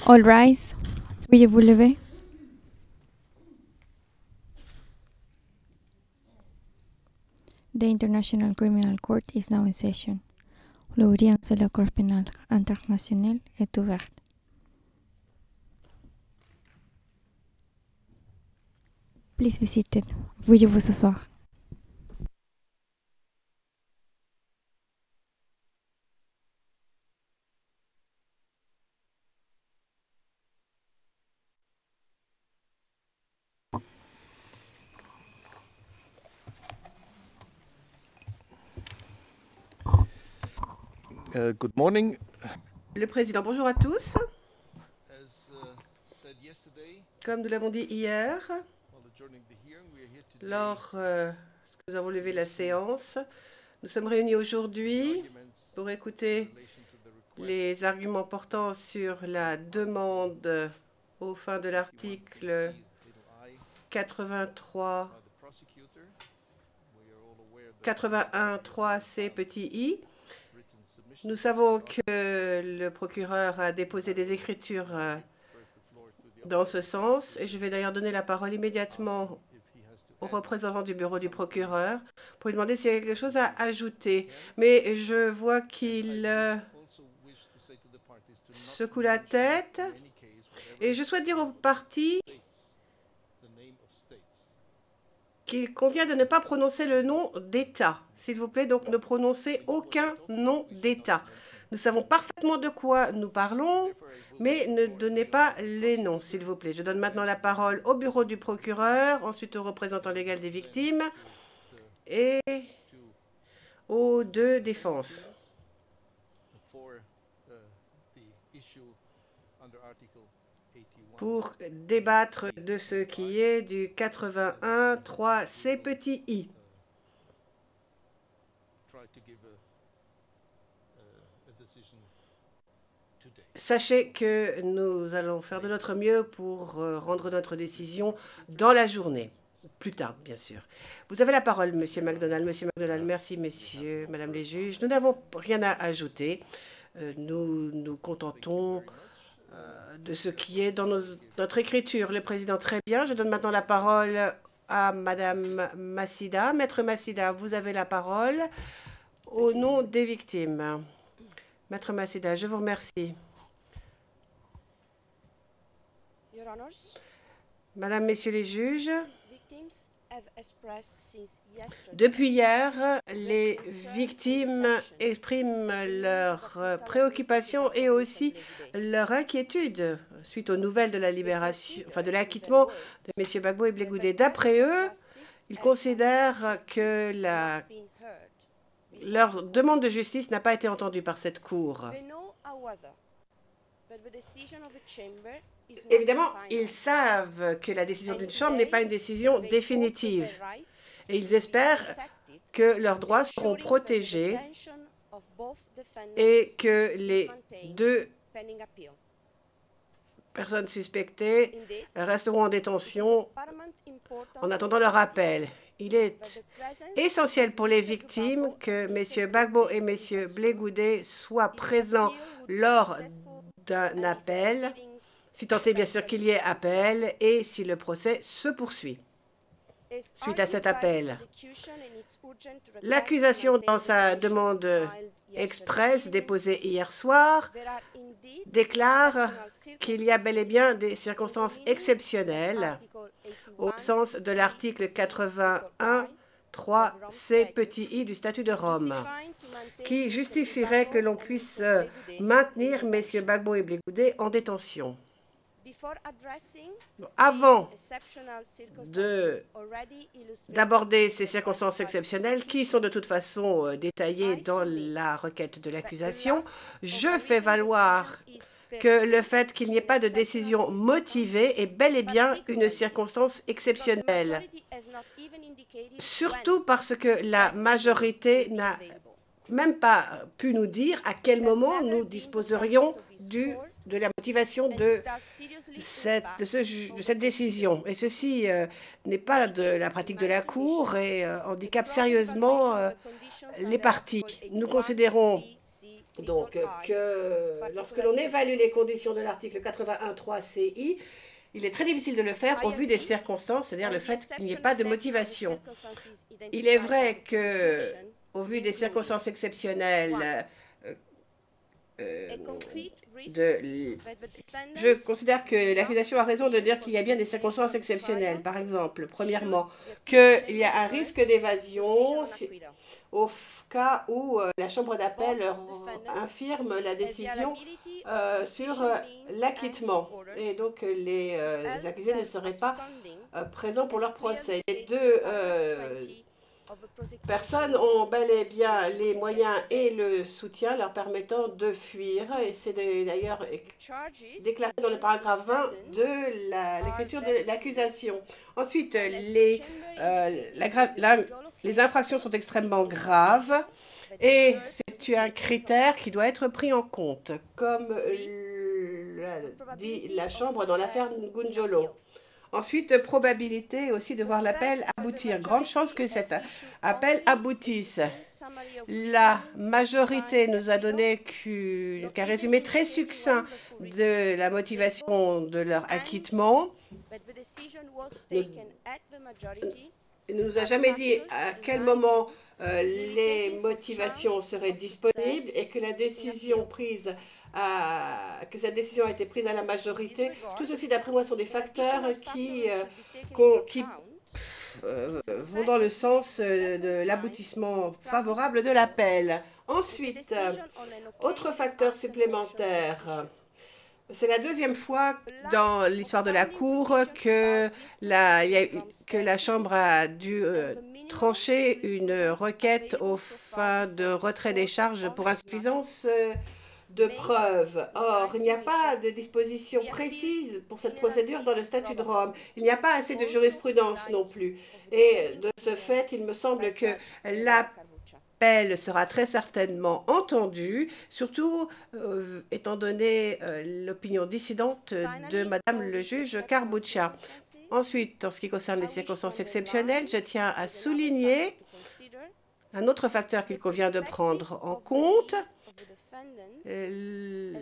All rise. Veuillez vous lever. The International Criminal Court is now in session. L'audience de la Cour pénale internationale est ouverte. Please be seated. Veuillez vous asseoir. Good morning. Le président, bonjour à tous. Comme nous l'avons dit hier, lors que nous avons levé la séance, nous sommes réunis aujourd'hui pour écouter les arguments portant sur la demande au fin de l'article 81.3c petit i. Nous savons que le procureur a déposé des écritures dans ce sens et je vais d'ailleurs donner la parole immédiatement au représentant du bureau du procureur pour lui demander s'il y a quelque chose à ajouter. Mais je vois qu'il secoue la tête et je souhaite dire aux parties qu'il convient de ne pas prononcer le nom d'État. S'il vous plaît, donc ne prononcez aucun nom d'État. Nous savons parfaitement de quoi nous parlons, mais ne donnez pas les noms, s'il vous plaît. Je donne maintenant la parole au bureau du procureur, ensuite au représentant légal des victimes et aux deux défenses. Pour débattre de ce qui est du 81.3c petit i. Sachez que nous allons faire de notre mieux pour rendre notre décision dans la journée. Plus tard, bien sûr. Vous avez la parole, Monsieur McDonald. Monsieur McDonald, merci, messieurs, Madame les juges. Nous n'avons rien à ajouter. Nous nous contentons de ce qui est dans notre écriture. Le président, très bien. Je donne maintenant la parole à Madame Massida. Maître Massida, vous avez la parole au nom des victimes. Maître Massida, je vous remercie. Madame, Messieurs les juges, depuis hier, les victimes expriment leur préoccupation et aussi leur inquiétude suite aux nouvelles de la libération, enfin de l'acquittement de messieurs Gbagbo et Blé Goudé. D'après eux, ils considèrent que leur demande de justice n'a pas été entendue par cette cour. Évidemment, ils savent que la décision d'une chambre n'est pas une décision définitive et ils espèrent que leurs droits seront protégés et que les deux personnes suspectées resteront en détention en attendant leur appel. Il est essentiel pour les victimes que M. Gbagbo et M. Blé Goudé soient présents lors d'un appel, si tant est bien sûr qu'il y ait appel et si le procès se poursuit. Suite à cet appel, l'accusation dans sa demande express déposée hier soir déclare qu'il y a bel et bien des circonstances exceptionnelles au sens de l'article 81.3c petit i du statut de Rome, qui justifierait que l'on puisse maintenir M. Gbagbo et Blé Goudé en détention. Avant d'aborder ces circonstances exceptionnelles, qui sont de toute façon détaillées dans la requête de l'accusation, je fais valoir que le fait qu'il n'y ait pas de décision motivée est bel et bien une circonstance exceptionnelle, surtout parce que la majorité n'a même pas pu nous dire à quel moment nous disposerions de la motivation de cette décision. Et ceci n'est pas de la pratique de la Cour et handicape sérieusement les parties. Nous considérons Donc, lorsque l'on évalue les conditions de l'article 81.3 CI, il est très difficile de le faire au vu des circonstances, c'est-à-dire le fait qu'il n'y ait pas de motivation. Il est vrai que, au vu des circonstances exceptionnelles, je considère que l'accusation a raison de dire qu'il y a bien des circonstances exceptionnelles. Par exemple, premièrement, qu'il y a un risque d'évasion au cas où la Chambre d'appel infirme la décision sur l'acquittement. Et donc, les accusés ne seraient pas présents pour leur procès. Les deux personnes ont bel et bien les moyens et le soutien leur permettant de fuir. Et c'est d'ailleurs déclaré dans le paragraphe 20 de l'écriture de l'accusation. Ensuite, les infractions sont extrêmement graves et c'est un critère qui doit être pris en compte, comme l'a dit la Chambre dans l'affaire Ngunjolo. Ensuite, probabilité aussi de voir l'appel aboutir. Grande chance que cet appel aboutisse. La majorité nous a donné qu'un résumé très succinct de la motivation de leur acquittement. Il ne nous a jamais dit à quel moment les motivations seraient disponibles et que la décision prise que cette décision a été prise à la majorité. Tout ceci, d'après moi, sont des facteurs qui vont dans le sens de l'aboutissement favorable de l'appel. Ensuite, autre facteur supplémentaire. C'est la deuxième fois dans l'histoire de la Cour que la Chambre a dû trancher une requête aux fins de retrait des charges pour insuffisance de preuves. Or, il n'y a pas de disposition précise pour cette procédure dans le statut de Rome. Il n'y a pas assez de jurisprudence non plus. Et de ce fait, il me semble que l'appel sera très certainement entendu, surtout étant donné l'opinion dissidente de Madame le juge Carbuccia. Ensuite, en ce qui concerne les circonstances exceptionnelles, je tiens à souligner un autre facteur qu'il convient de prendre en compte. Le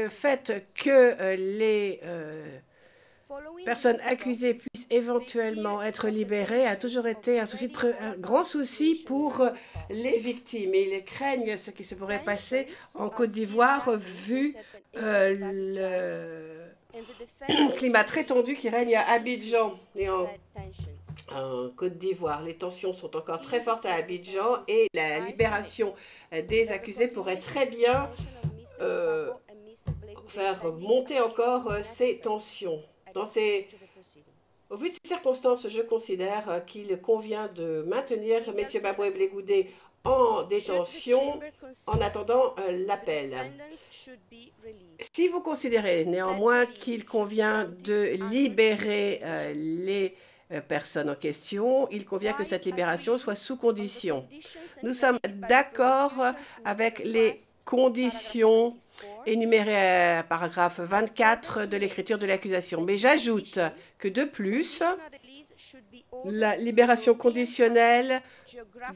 fait que les personnes accusées puissent éventuellement être libérées a toujours été un grand souci pour les victimes. Et ils craignent ce qui se pourrait passer en Côte d'Ivoire vu le climat très tendu qui règne à Abidjan et en Côte d'Ivoire. Les tensions sont encore très fortes à Abidjan et la libération des accusés pourrait très bien faire monter encore ces tensions. Au vu de ces circonstances, je considère qu'il convient de maintenir M. Baboué Blegoudé en détention en attendant l'appel. Si vous considérez néanmoins qu'il convient de libérer les personnes en question, il convient que cette libération soit sous condition. Nous sommes d'accord avec les conditions énumérées à paragraphe 24 de l'écriture de l'accusation. Mais j'ajoute que de plus, la libération conditionnelle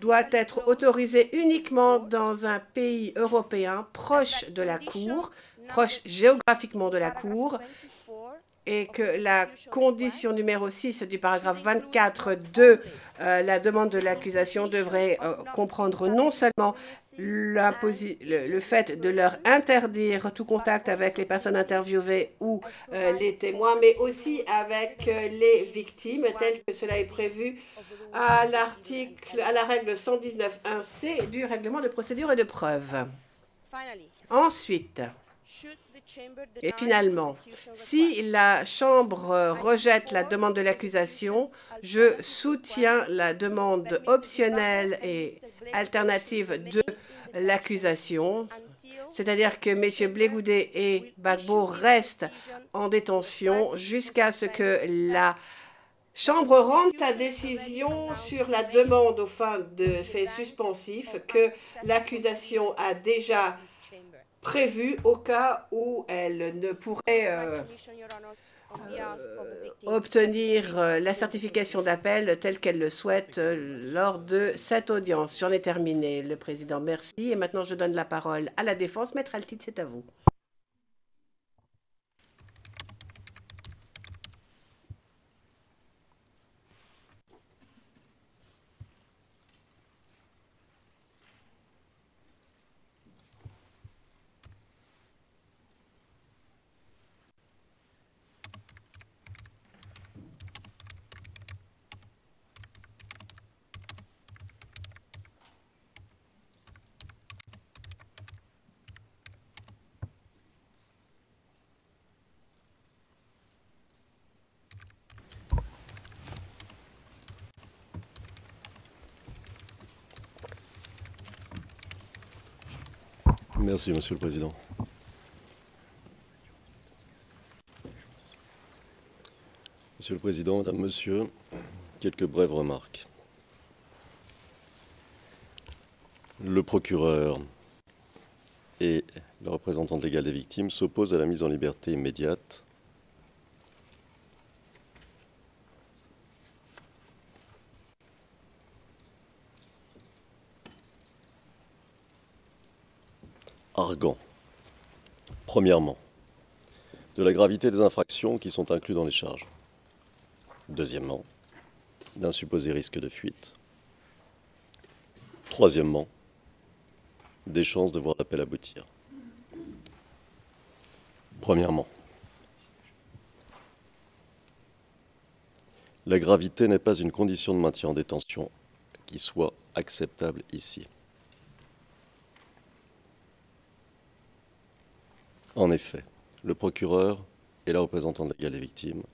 doit être autorisée uniquement dans un pays européen proche de la Cour, proche géographiquement de la Cour, et que la condition numéro 6 du paragraphe 24 de la demande de l'accusation devrait comprendre non seulement le fait de leur interdire tout contact avec les personnes interviewées ou les témoins, mais aussi avec les victimes, tel que cela est prévu à la règle 119.1c du règlement de procédure et de preuve. Ensuite, et finalement, si la Chambre rejette la demande de l'accusation, je soutiens la demande optionnelle et alternative de l'accusation, c'est-à-dire que M. Blegoudé et Gbagbo restent en détention jusqu'à ce que la Chambre rende sa décision sur la demande aux fins de faits suspensifs que l'accusation a déjà prévues au cas où elle ne pourrait obtenir la certification d'appel telle qu'elle le souhaite lors de cette audience. J'en ai terminé, le président. Merci. Et maintenant, je donne la parole à la défense. Maître Altid, c'est à vous. Merci, Monsieur le Président. Monsieur le Président, Mesdames, Messieurs, quelques brèves remarques. Le procureur et la représentante légale des victimes s'opposent à la mise en liberté immédiate arguant, premièrement, de la gravité des infractions qui sont incluses dans les charges. Deuxièmement, d'un supposé risque de fuite. Troisièmement, des chances de voir l'appel aboutir. Premièrement, la gravité n'est pas une condition de maintien en détention qui soit acceptable ici. En effet, le procureur et la représentante légale des victimes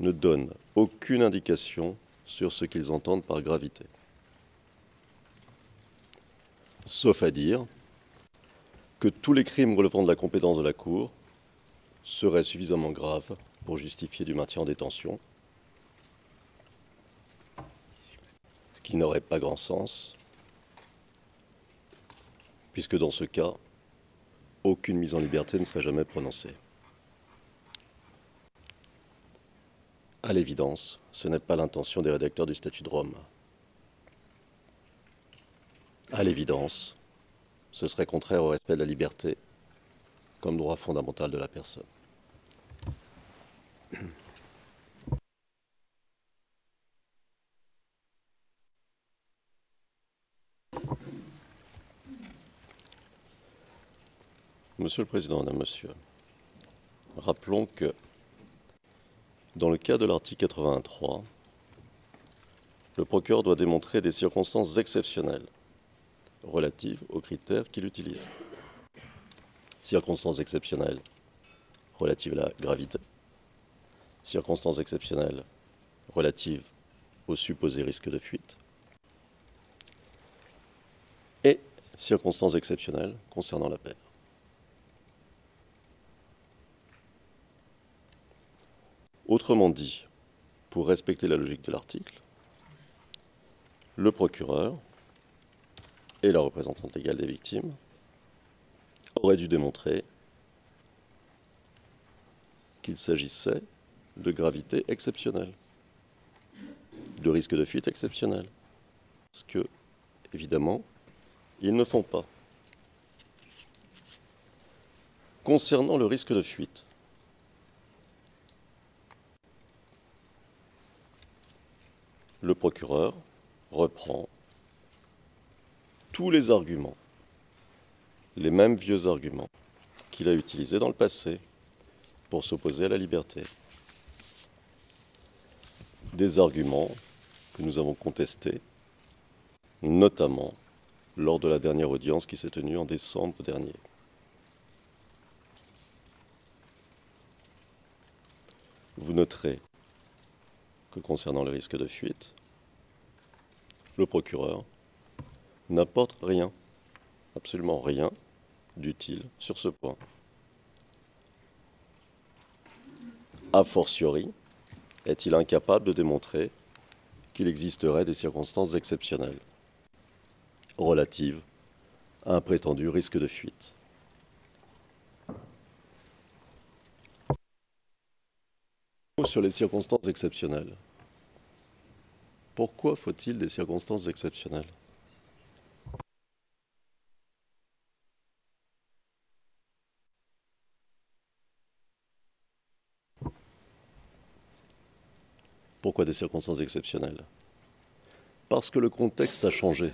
ne donnent aucune indication sur ce qu'ils entendent par gravité. Sauf à dire que tous les crimes relevant de la compétence de la Cour seraient suffisamment graves pour justifier du maintien en détention, ce qui n'aurait pas grand sens, puisque dans ce cas, aucune mise en liberté ne serait jamais prononcée. À l'évidence, ce n'est pas l'intention des rédacteurs du statut de Rome. À l'évidence, ce serait contraire au respect de la liberté comme droit fondamental de la personne. Monsieur le Président, Mesdames, Messieurs, rappelons que dans le cas de l'article 83, le procureur doit démontrer des circonstances exceptionnelles relatives aux critères qu'il utilise. Circonstances exceptionnelles relatives à la gravité, circonstances exceptionnelles relatives au supposé risque de fuite et circonstances exceptionnelles concernant l'appel. Autrement dit, pour respecter la logique de l'article, le procureur et la représentante légale des victimes auraient dû démontrer qu'il s'agissait de gravité exceptionnelle, de risque de fuite exceptionnel, ce que, évidemment, ils ne font pas. Concernant le risque de fuite, le procureur reprend tous les arguments, les mêmes vieux arguments qu'il a utilisés dans le passé pour s'opposer à la liberté. Des arguments que nous avons contestés, notamment lors de la dernière audience qui s'est tenue en décembre dernier. Vous noterez que concernant le risque de fuite, le procureur n'apporte rien, absolument rien d'utile sur ce point. A fortiori, est-il incapable de démontrer qu'il existerait des circonstances exceptionnelles relatives à un prétendu risque de fuite. Sur les circonstances exceptionnelles. Pourquoi faut-il des circonstances exceptionnelles? Pourquoi des circonstances exceptionnelles? Parce que le contexte a changé.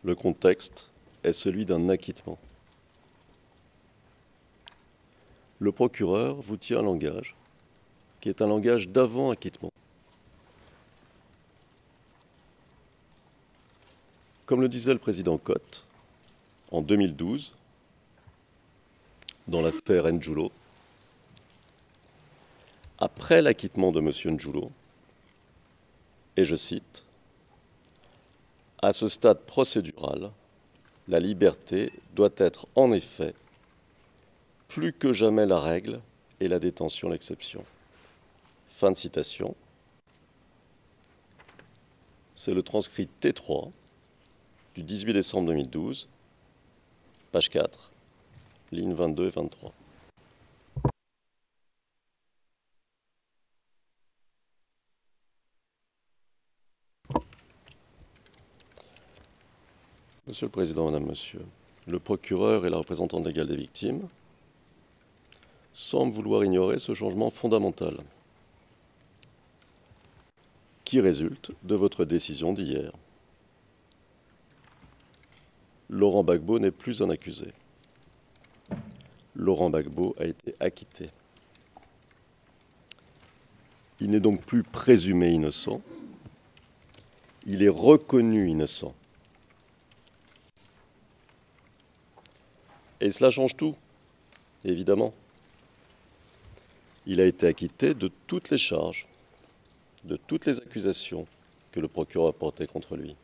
Le contexte est celui d'un acquittement. Le procureur vous tient un langage qui est un langage d'avant acquittement. Comme le disait le président Cotte en 2012, dans l'affaire N'Djoulo, après l'acquittement de M. N'Djoulo, et je cite, « À ce stade procédural, la liberté doit être en effet plus que jamais la règle et la détention l'exception. » Fin de citation. C'est le transcrit T3 du 18 décembre 2012, page 4, lignes 22 et 23. Monsieur le Président, Madame, Monsieur, le procureur et la représentante légale des victimes semblent vouloir ignorer ce changement fondamental qui résulte de votre décision d'hier. Laurent Gbagbo n'est plus un accusé. Laurent Gbagbo a été acquitté. Il n'est donc plus présumé innocent, il est reconnu innocent. Et cela change tout, évidemment. Il a été acquitté de toutes les charges, de toutes les accusations que le procureur portait contre lui.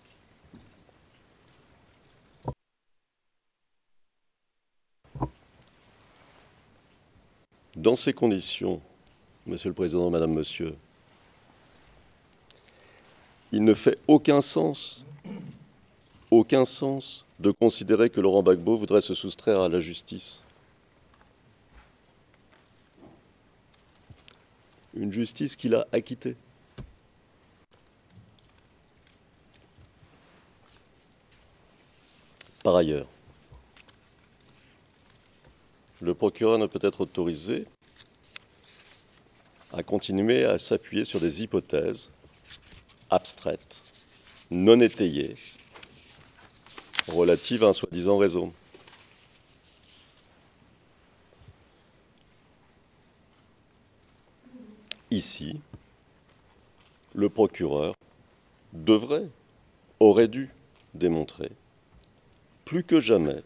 Dans ces conditions, Monsieur le Président, Madame, Monsieur, il ne fait aucun sens de considérer que Laurent Gbagbo voudrait se soustraire à la justice. Une justice qu'il a acquittée. Par ailleurs, le procureur ne peut être autorisé à continuer à s'appuyer sur des hypothèses abstraites, non étayées, relatives à un soi-disant réseau. Ici, le procureur aurait dû démontrer plus que jamais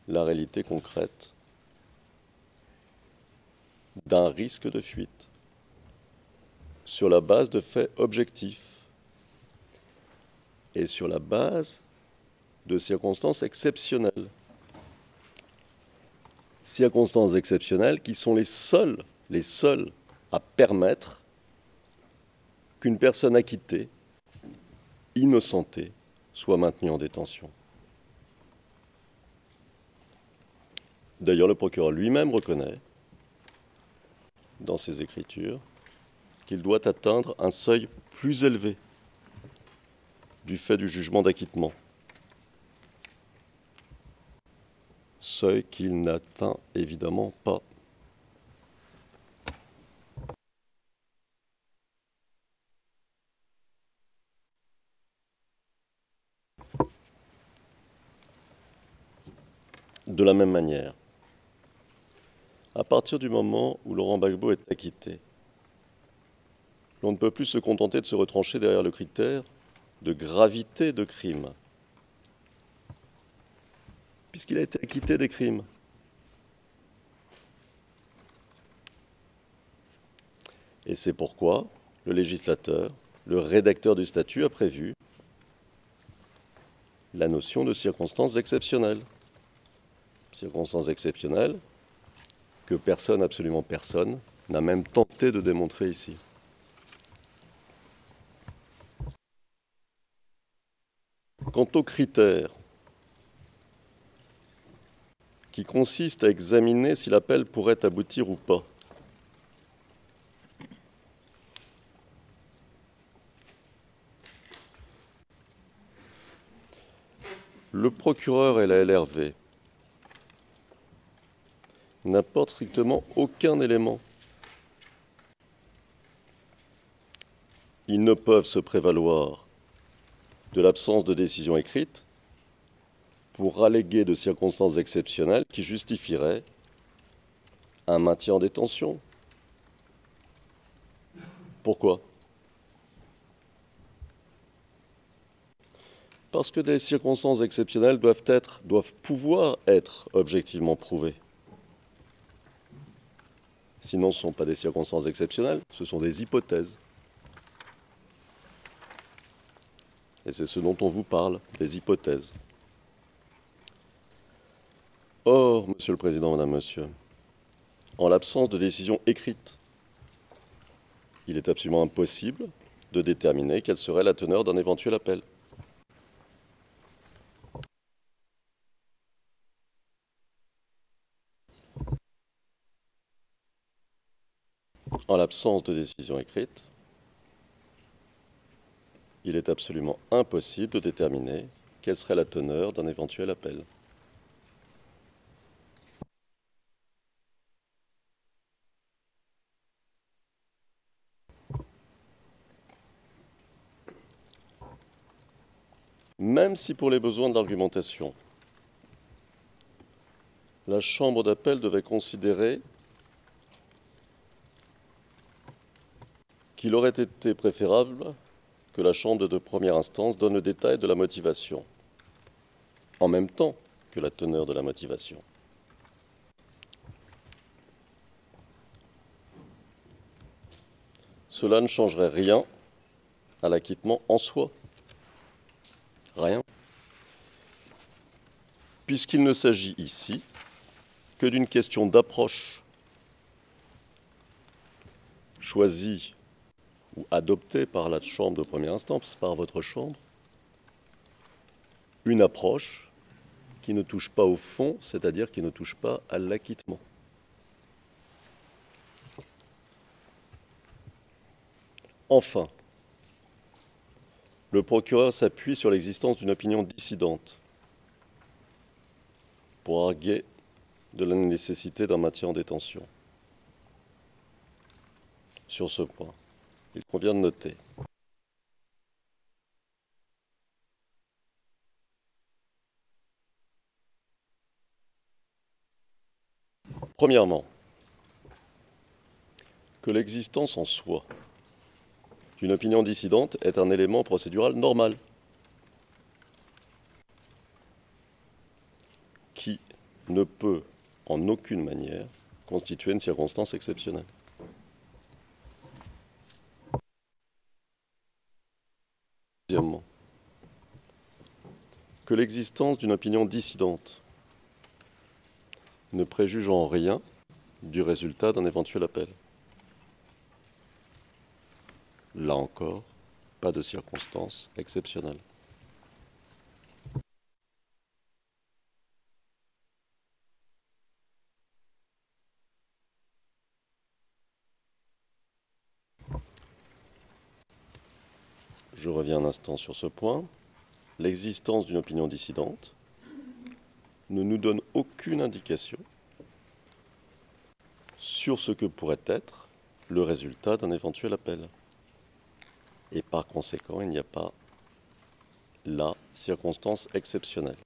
la réalité concrète d'un risque de fuite sur la base de faits objectifs et sur la base de circonstances exceptionnelles. Circonstances exceptionnelles qui sont les seules à permettre qu'une personne acquittée, innocentée, soit maintenue en détention. D'ailleurs, le procureur lui-même reconnaît, dans ses écritures, qu'il doit atteindre un seuil plus élevé du fait du jugement d'acquittement. Seuil qu'il n'atteint évidemment pas. De la même manière, à partir du moment où Laurent Gbagbo est acquitté, l'on ne peut plus se contenter de se retrancher derrière le critère de gravité de crime, puisqu'il a été acquitté des crimes. Et c'est pourquoi le législateur, le rédacteur du statut, a prévu la notion de circonstances exceptionnelles. Circonstances exceptionnelles que personne, absolument personne, n'a même tenté de démontrer ici. Quant aux critères qui consistent à examiner si l'appel pourrait aboutir ou pas, Le procureur et la LRV n'apportent strictement aucun élément. Ils ne peuvent se prévaloir de l'absence de décision écrite pour alléguer de circonstances exceptionnelles qui justifieraient un maintien en détention. Pourquoi ? Parce que des circonstances exceptionnelles doivent pouvoir être objectivement prouvées. Sinon, ce ne sont pas des circonstances exceptionnelles, ce sont des hypothèses. Et c'est ce dont on vous parle, des hypothèses. Or, Monsieur le Président, Madame, Monsieur, en l'absence de décision écrite, il est absolument impossible de déterminer quelle serait la teneur d'un éventuel appel. En l'absence de décision écrite, il est absolument impossible de déterminer quelle serait la teneur d'un éventuel appel. Même si pour les besoins de l'argumentation, la Chambre d'appel devait considérer qu'il aurait été préférable que la Chambre de première instance donne le détail de la motivation, en même temps que la teneur de la motivation. Cela ne changerait rien à l'acquittement en soi. Rien. Puisqu'il ne s'agit ici que d'une question d'approche choisie ou adoptée par la Chambre de première instance, par votre Chambre, une approche qui ne touche pas au fond, c'est-à-dire qui ne touche pas à l'acquittement. Enfin, le procureur s'appuie sur l'existence d'une opinion dissidente pour arguer de la nécessité d'un maintien en détention. Sur ce point, il convient de noter premièrement que l'existence en soi d'une opinion dissidente est un élément procédural normal qui ne peut en aucune manière constituer une circonstance exceptionnelle. Deuxièmement, que l'existence d'une opinion dissidente ne préjuge en rien du résultat d'un éventuel appel. Là encore, pas de circonstances exceptionnelles. Je reviens un instant sur ce point. L'existence d'une opinion dissidente ne nous donne aucune indication sur ce que pourrait être le résultat d'un éventuel appel. Et par conséquent, il n'y a pas là circonstance exceptionnelle.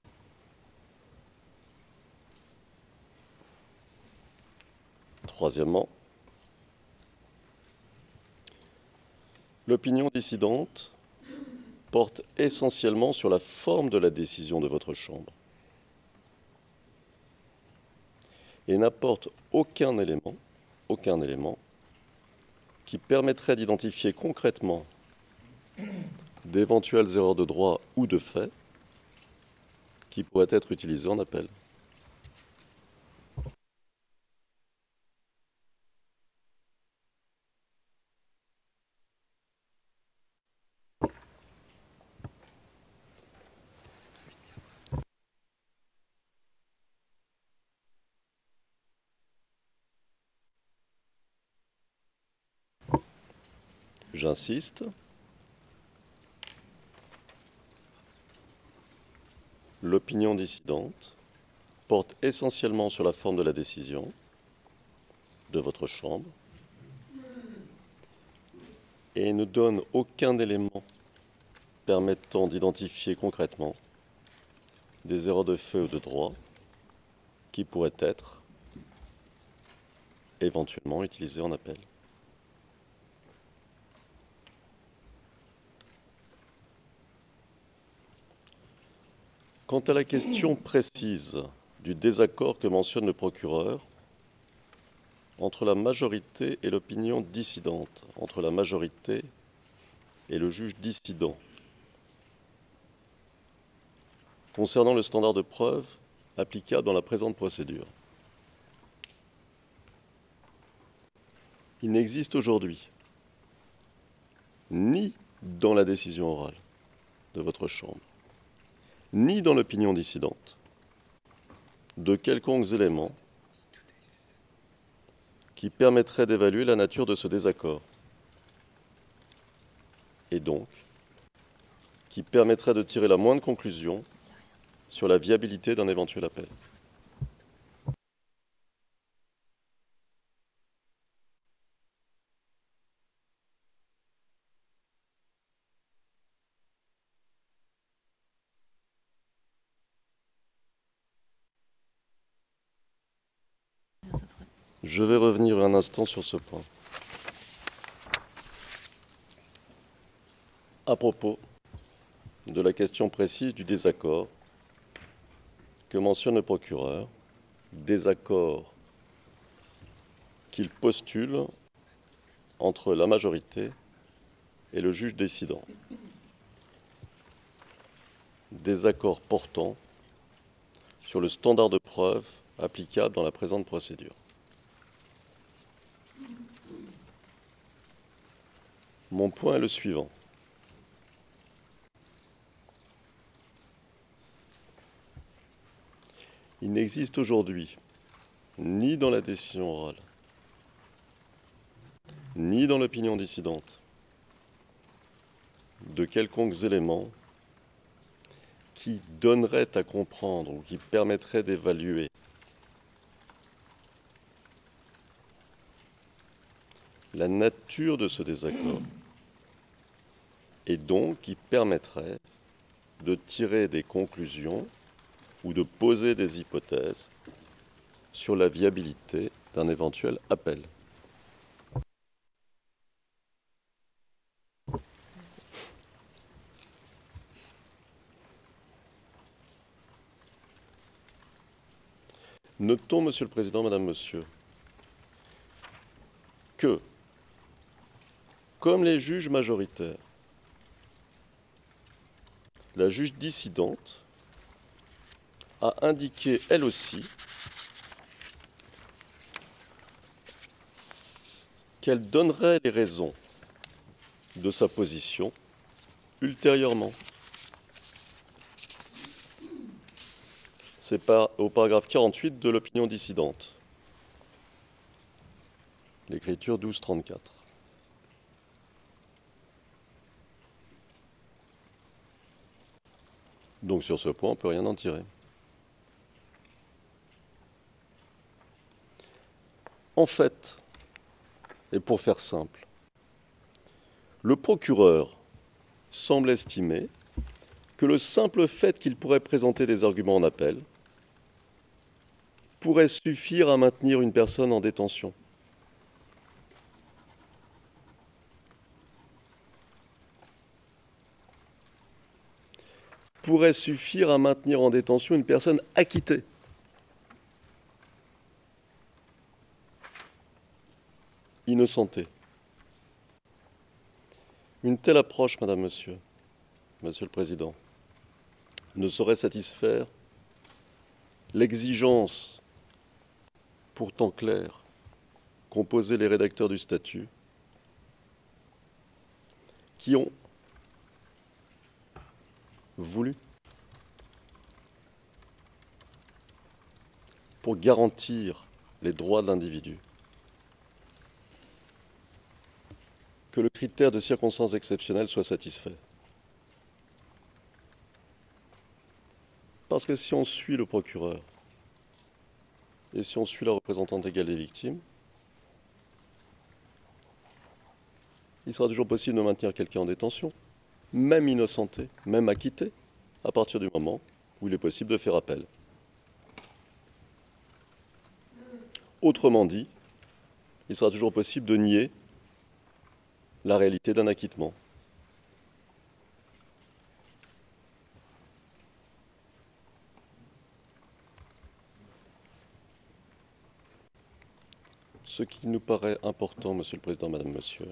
Troisièmement, l'opinion dissidente porte essentiellement sur la forme de la décision de votre Chambre et n'apporte aucun élément qui permettrait d'identifier concrètement d'éventuelles erreurs de droit ou de fait qui pourraient être utilisées en appel. J'insiste, l'opinion dissidente porte essentiellement sur la forme de la décision de votre Chambre et ne donne aucun élément permettant d'identifier concrètement des erreurs de fait ou de droit qui pourraient être éventuellement utilisées en appel. Quant à la question précise du désaccord que mentionne le procureur entre la majorité et l'opinion dissidente, entre la majorité et le juge dissident, concernant le standard de preuve applicable dans la présente procédure, il n'existe aujourd'hui, ni dans la décision orale de votre Chambre, ni dans l'opinion dissidente, de quelconques éléments qui permettraient d'évaluer la nature de ce désaccord et donc qui permettraient de tirer la moindre conclusion sur la viabilité d'un éventuel appel. Je vais revenir un instant sur ce point. À propos de la question précise du désaccord que mentionne le procureur, désaccord qu'il postule entre la majorité et le juge décidant. Désaccord portant sur le standard de preuve applicable dans la présente procédure. Mon point est le suivant. Il n'existe aujourd'hui, ni dans la décision orale, ni dans l'opinion dissidente, de quelconques éléments qui donneraient à comprendre ou qui permettraient d'évaluer la nature de ce désaccord et donc qui permettrait de tirer des conclusions ou de poser des hypothèses sur la viabilité d'un éventuel appel. Notons, Monsieur le Président, Madame, Monsieur, que, comme les juges majoritaires, la juge dissidente a indiqué, elle aussi, qu'elle donnerait les raisons de sa position ultérieurement. C'est au paragraphe 48 de l'opinion dissidente, l'écriture 1234. Donc sur ce point, on ne peut rien en tirer. En fait, et pour faire simple, le procureur semble estimer que le simple fait qu'il pourrait présenter des arguments en appel pourrait suffire à maintenir une personne en détention. Pourrait suffire à maintenir en détention une personne acquittée. Innocenté. Une telle approche, Madame, Monsieur le Président, ne saurait satisfaire l'exigence pourtant claire qu'ont posée les rédacteurs du statut, qui ont voulu, pour garantir les droits de l'individu, que le critère de circonstances exceptionnelles soit satisfait. Parce que si on suit le procureur et si on suit la représentante légale des victimes, il sera toujours possible de maintenir quelqu'un en détention, même innocenté, même acquitté, à partir du moment où il est possible de faire appel. Autrement dit, il sera toujours possible de nier la réalité d'un acquittement. Ce qui nous paraît important, Monsieur le Président, Madame, Monsieur,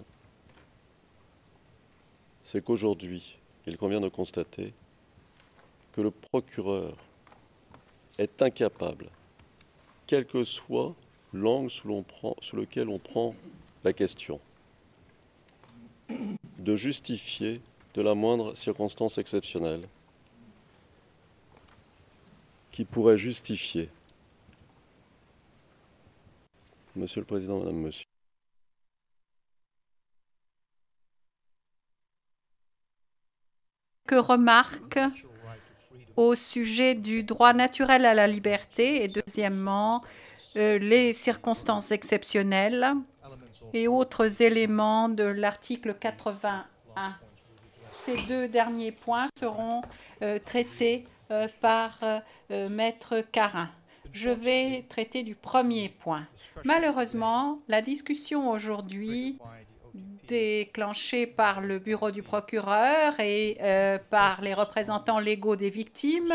c'est qu'aujourd'hui, il convient de constater que le procureur est incapable, quel que soit l'angle sous lequel on prend la question, de justifier de la moindre circonstance exceptionnelle qui pourrait justifier, Monsieur le Président, Madame, Monsieur, que remarque au sujet du droit naturel à la liberté et deuxièmement les circonstances exceptionnelles et autres éléments de l'article 81. Ces deux derniers points seront traités par Maître Carin. Je vais traiter du premier point. Malheureusement, la discussion aujourd'hui déclenchée par le bureau du procureur et par les représentants légaux des victimes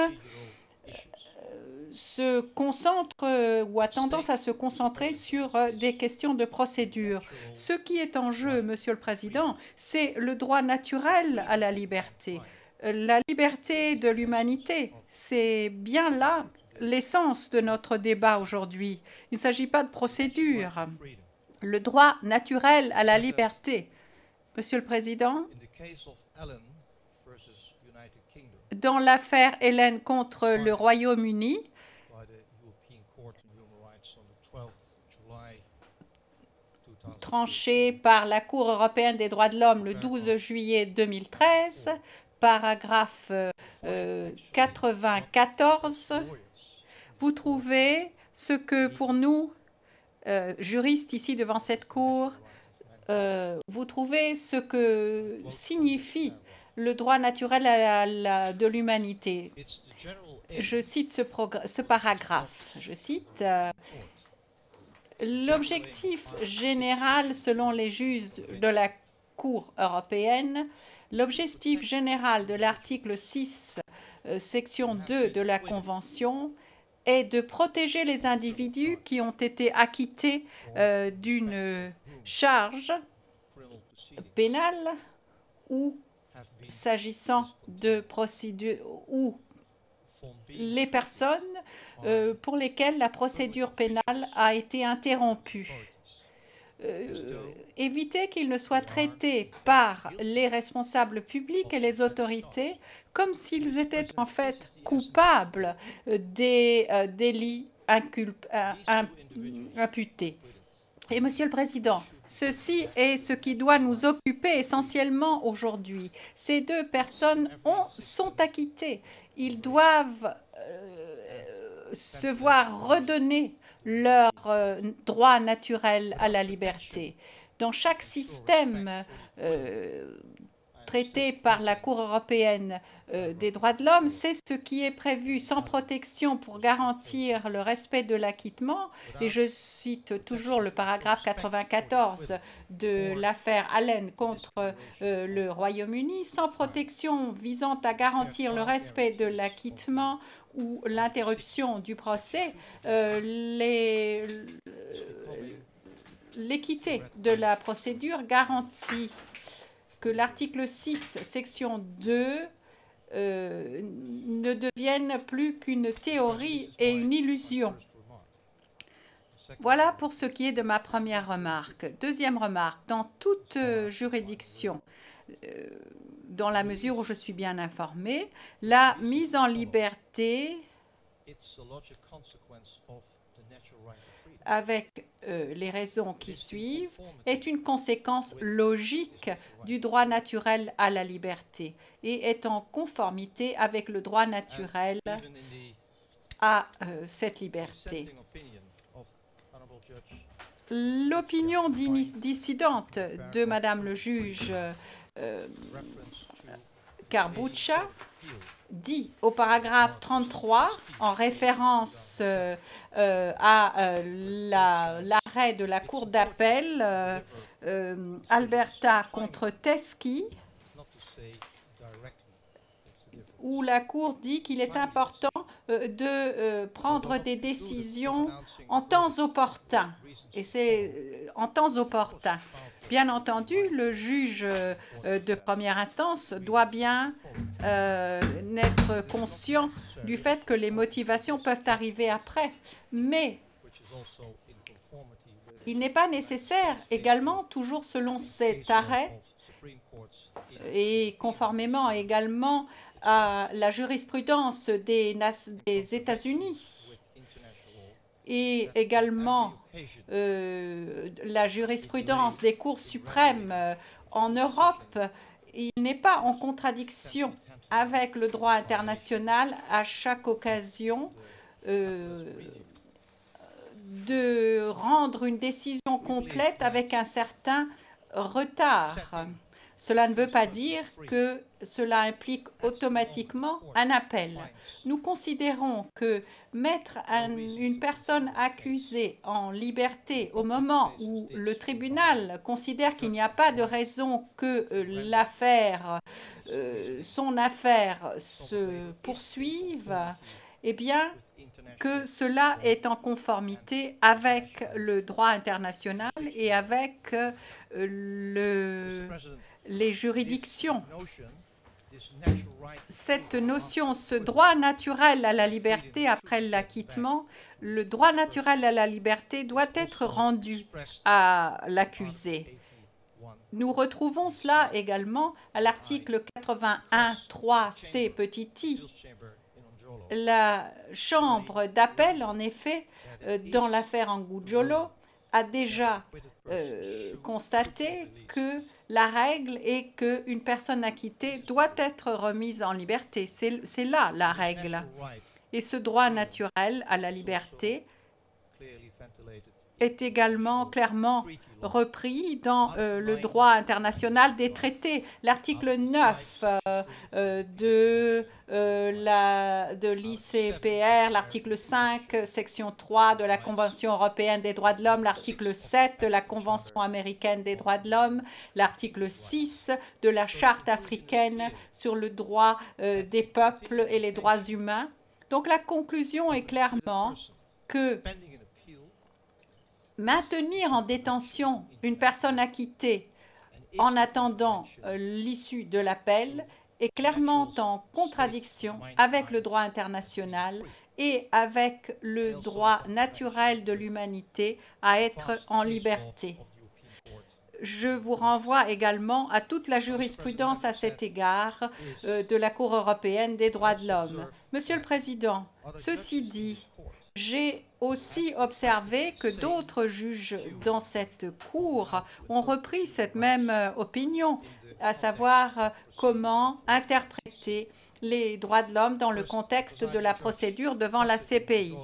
se concentre ou a tendance à se concentrer sur des questions de procédure. Ce qui est en jeu, Monsieur le Président, c'est le droit naturel à la liberté de l'humanité. C'est bien là l'essence de notre débat aujourd'hui. Il ne s'agit pas de procédure. Le droit naturel à la liberté. Monsieur le Président, dans l'affaire Helen contre le Royaume-Uni, tranchée par la Cour européenne des droits de l'homme le 12 juillet 2013, paragraphe 94, vous trouvez ce que pour nous, juristes ici devant cette Cour, vous trouvez ce que signifie le droit naturel de l'humanité. Je cite ce paragraphe. Je cite l'objectif général selon les juges de la Cour européenne, l'objectif général de l'article 6, section 2 de la Convention est de protéger les individus qui ont été acquittés d'une charge pénale ou s'agissant de procédure ou les personnes pour lesquelles la procédure pénale a été interrompue. Éviter qu'ils ne soient traités par les responsables publics et les autorités comme s'ils étaient en fait coupables des délits imputés. Et Monsieur le Président, ceci est ce qui doit nous occuper essentiellement aujourd'hui. Ces deux personnes sont acquittées. Ils doivent se voir redonner leur droit naturel à la liberté. Dans chaque système traité par la Cour européenne des droits de l'homme, c'est ce qui est prévu sans protection pour garantir le respect de l'acquittement. Et je cite toujours le paragraphe 94 de l'affaire Allen contre le Royaume-Uni, sans protection visant à garantir le respect de l'acquittement ou l'interruption du procès, l'équité de la procédure garantit que l'article 6, section 2, ne devienne plus qu'une théorie et une illusion. Voilà pour ce qui est de ma première remarque. Deuxième remarque, dans toute juridiction, dans la mesure où je suis bien informée, la mise en liberté avec les raisons qui suivent, est une conséquence logique du droit naturel à la liberté et est en conformité avec le droit naturel à cette liberté. L'opinion dissidente de Madame le juge Carbuccia dit au paragraphe 33, en référence à l'arrêt de la Cour d'appel Alberta contre Teske, où la Cour dit qu'il est important de prendre des décisions en temps opportun. Et c'est en temps opportun. Bien entendu, le juge de première instance doit bien être conscient du fait que les motivations peuvent arriver après. Mais il n'est pas nécessaire également, toujours selon cet arrêt, et conformément également à la jurisprudence des États-Unis et également la jurisprudence des cours suprêmes en Europe, il n'est pas en contradiction avec le droit international à chaque occasion de rendre une décision complète avec un certain retard. Cela ne veut pas dire que cela implique automatiquement un appel. Nous considérons que mettre une personne accusée en liberté au moment où le tribunal considère qu'il n'y a pas de raison que son affaire se poursuive, eh bien, que cela est en conformité avec le droit international et avec les juridictions. Cette notion, ce droit naturel à la liberté après l'acquittement, le droit naturel à la liberté doit être rendu à l'accusé. Nous retrouvons cela également à l'article 81.3c petit i. La Chambre d'appel, en effet, dans l'affaire Anguijolo, a déjà constaté que la règle est qu'une personne acquittée doit être remise en liberté. C'est là la règle. Et ce droit naturel à la liberté est également clairement repris dans le droit international des traités. L'article 9 de l'ICPR, l'article 5, section 3 de la Convention européenne des droits de l'homme, l'article 7 de la Convention américaine des droits de l'homme, l'article 6 de la Charte africaine sur le droit des peuples et les droits humains. Donc la conclusion est clairement que maintenir en détention une personne acquittée en attendant l'issue de l'appel est clairement en contradiction avec le droit international et avec le droit naturel de l'humanité à être en liberté. Je vous renvoie également à toute la jurisprudence à cet égard de la Cour européenne des droits de l'homme. Monsieur le Président, ceci dit, j'ai aussi observé que d'autres juges dans cette Cour ont repris cette même opinion, à savoir comment interpréter les droits de l'homme dans le contexte de la procédure devant la CPI.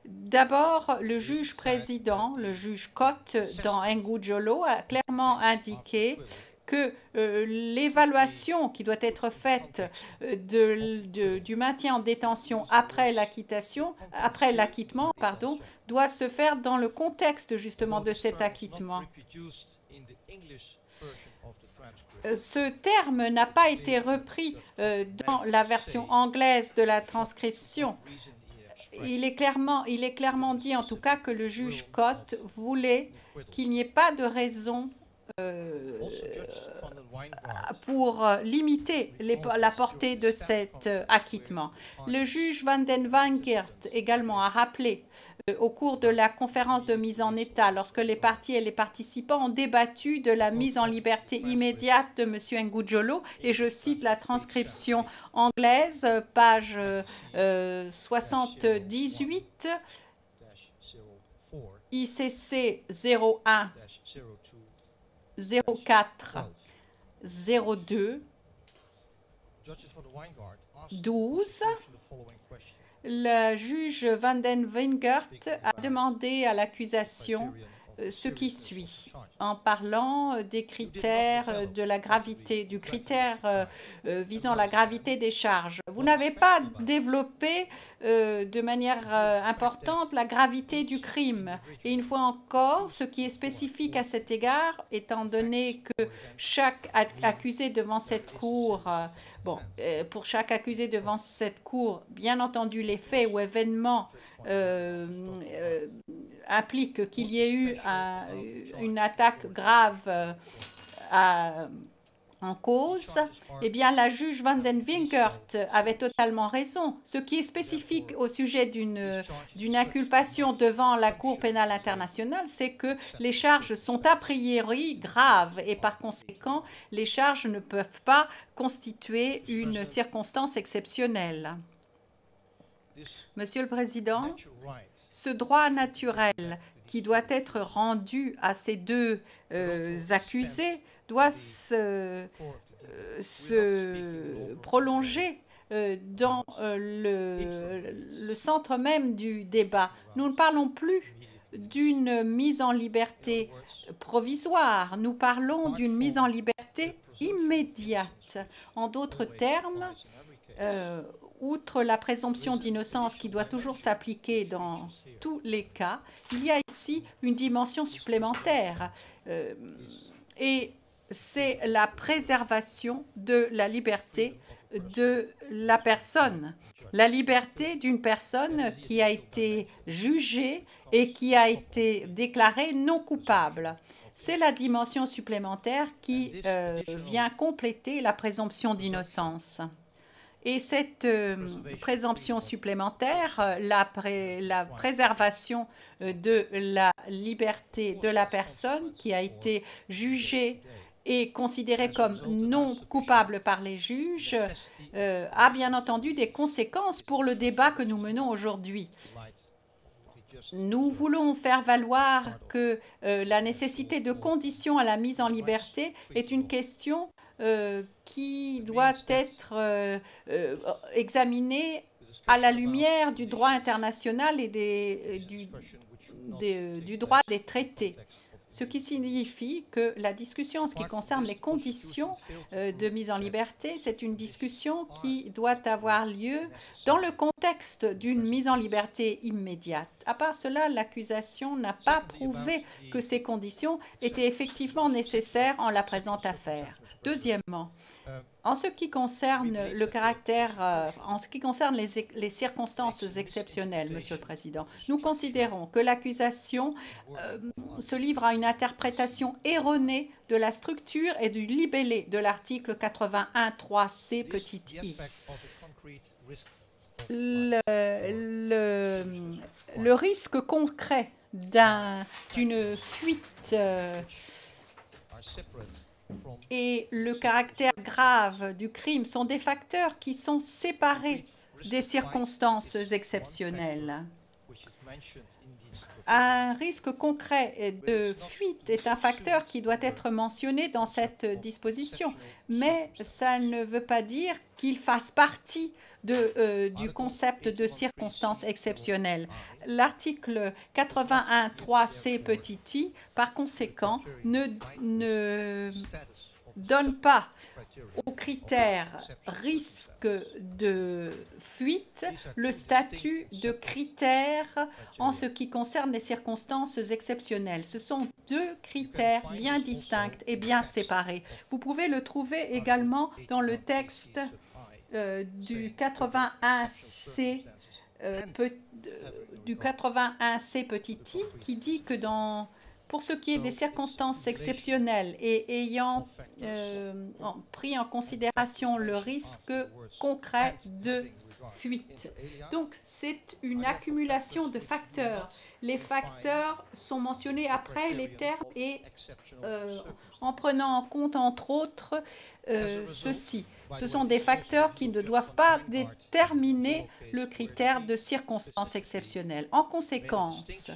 D'abord, le juge président, le juge Cotte, dans Anguijolo, a clairement indiqué que l'évaluation qui doit être faite du maintien en détention après l'acquittement, doit se faire dans le contexte justement de cet acquittement. Ce terme n'a pas été repris dans la version anglaise de la transcription. Il est clairement dit en tout cas que le juge Cotte voulait qu'il n'y ait pas de raison pour limiter la portée de cet acquittement. Le juge Van den Wankert également a rappelé au cours de la conférence de mise en état, lorsque les parties et les participants ont débattu de la mise en liberté immédiate de M. Anguijolo, et je cite la transcription anglaise, page 78, ICC 01 04 02 12, le juge Van den Wingert a demandé à l'accusation ce qui suit, en parlant des critères de la gravité, du critère visant la gravité des charges. Vous n'avez pas développé de manière importante la gravité du crime. Et une fois encore, ce qui est spécifique à cet égard, étant donné que chaque accusé devant cette cour, pour chaque accusé devant cette cour, bien entendu, les faits ou événements implique qu'il y ait eu une attaque grave en cause, eh bien, la juge Van den Wingert avait totalement raison. Ce qui est spécifique au sujet d'une inculpation devant la Cour pénale internationale, c'est que les charges sont a priori graves et par conséquent, les charges ne peuvent pas constituer une circonstance exceptionnelle. Monsieur le Président, ce droit naturel qui doit être rendu à ces deux accusés doit se prolonger dans le centre même du débat. Nous ne parlons plus d'une mise en liberté provisoire, nous parlons d'une mise en liberté immédiate. En d'autres termes, outre la présomption d'innocence qui doit toujours s'appliquer dans tous les cas, il y a ici une dimension supplémentaire et c'est la préservation de la liberté de la personne. La liberté d'une personne qui a été jugée et qui a été déclarée non coupable. C'est la dimension supplémentaire qui vient compléter la présomption d'innocence. Et cette présomption supplémentaire, la préservation de la liberté de la personne qui a été jugée et considérée comme non coupable par les juges, a bien entendu des conséquences pour le débat que nous menons aujourd'hui. Nous voulons faire valoir que la nécessité de conditions à la mise en liberté est une question qui doit être examinée à la lumière du droit international et du droit des traités. Ce qui signifie que la discussion en ce qui concerne les conditions de mise en liberté, c'est une discussion qui doit avoir lieu dans le contexte d'une mise en liberté immédiate. À part cela, l'accusation n'a pas prouvé que ces conditions étaient effectivement nécessaires en la présente affaire. Deuxièmement, en ce qui concerne le caractère, en ce qui concerne les circonstances exceptionnelles, Monsieur le Président, nous considérons que l'accusation se livre à une interprétation erronée de la structure et du libellé de l'article 81.3c petit i. Le risque concret d'une fuite et le caractère grave du crime sont des facteurs qui sont séparés des circonstances exceptionnelles. Un risque concret de fuite est un facteur qui doit être mentionné dans cette disposition, mais ça ne veut pas dire qu'il fasse partie du concept de circonstances exceptionnelles. L'article 81.3c petit i, par conséquent, ne donne pas au critère risque de fuite le statut de critère en ce qui concerne les circonstances exceptionnelles. Ce sont deux critères bien distincts et bien séparés. Vous pouvez le trouver également dans le texte du 81C petit i qui dit que pour ce qui est des circonstances exceptionnelles et ayant pris en considération le risque concret de fuite. Donc, c'est une accumulation de facteurs. Les facteurs sont mentionnés après les termes et en prenant en compte, entre autres, ceci. Ce sont des facteurs qui ne doivent pas déterminer le critère de circonstances exceptionnelles. En conséquence,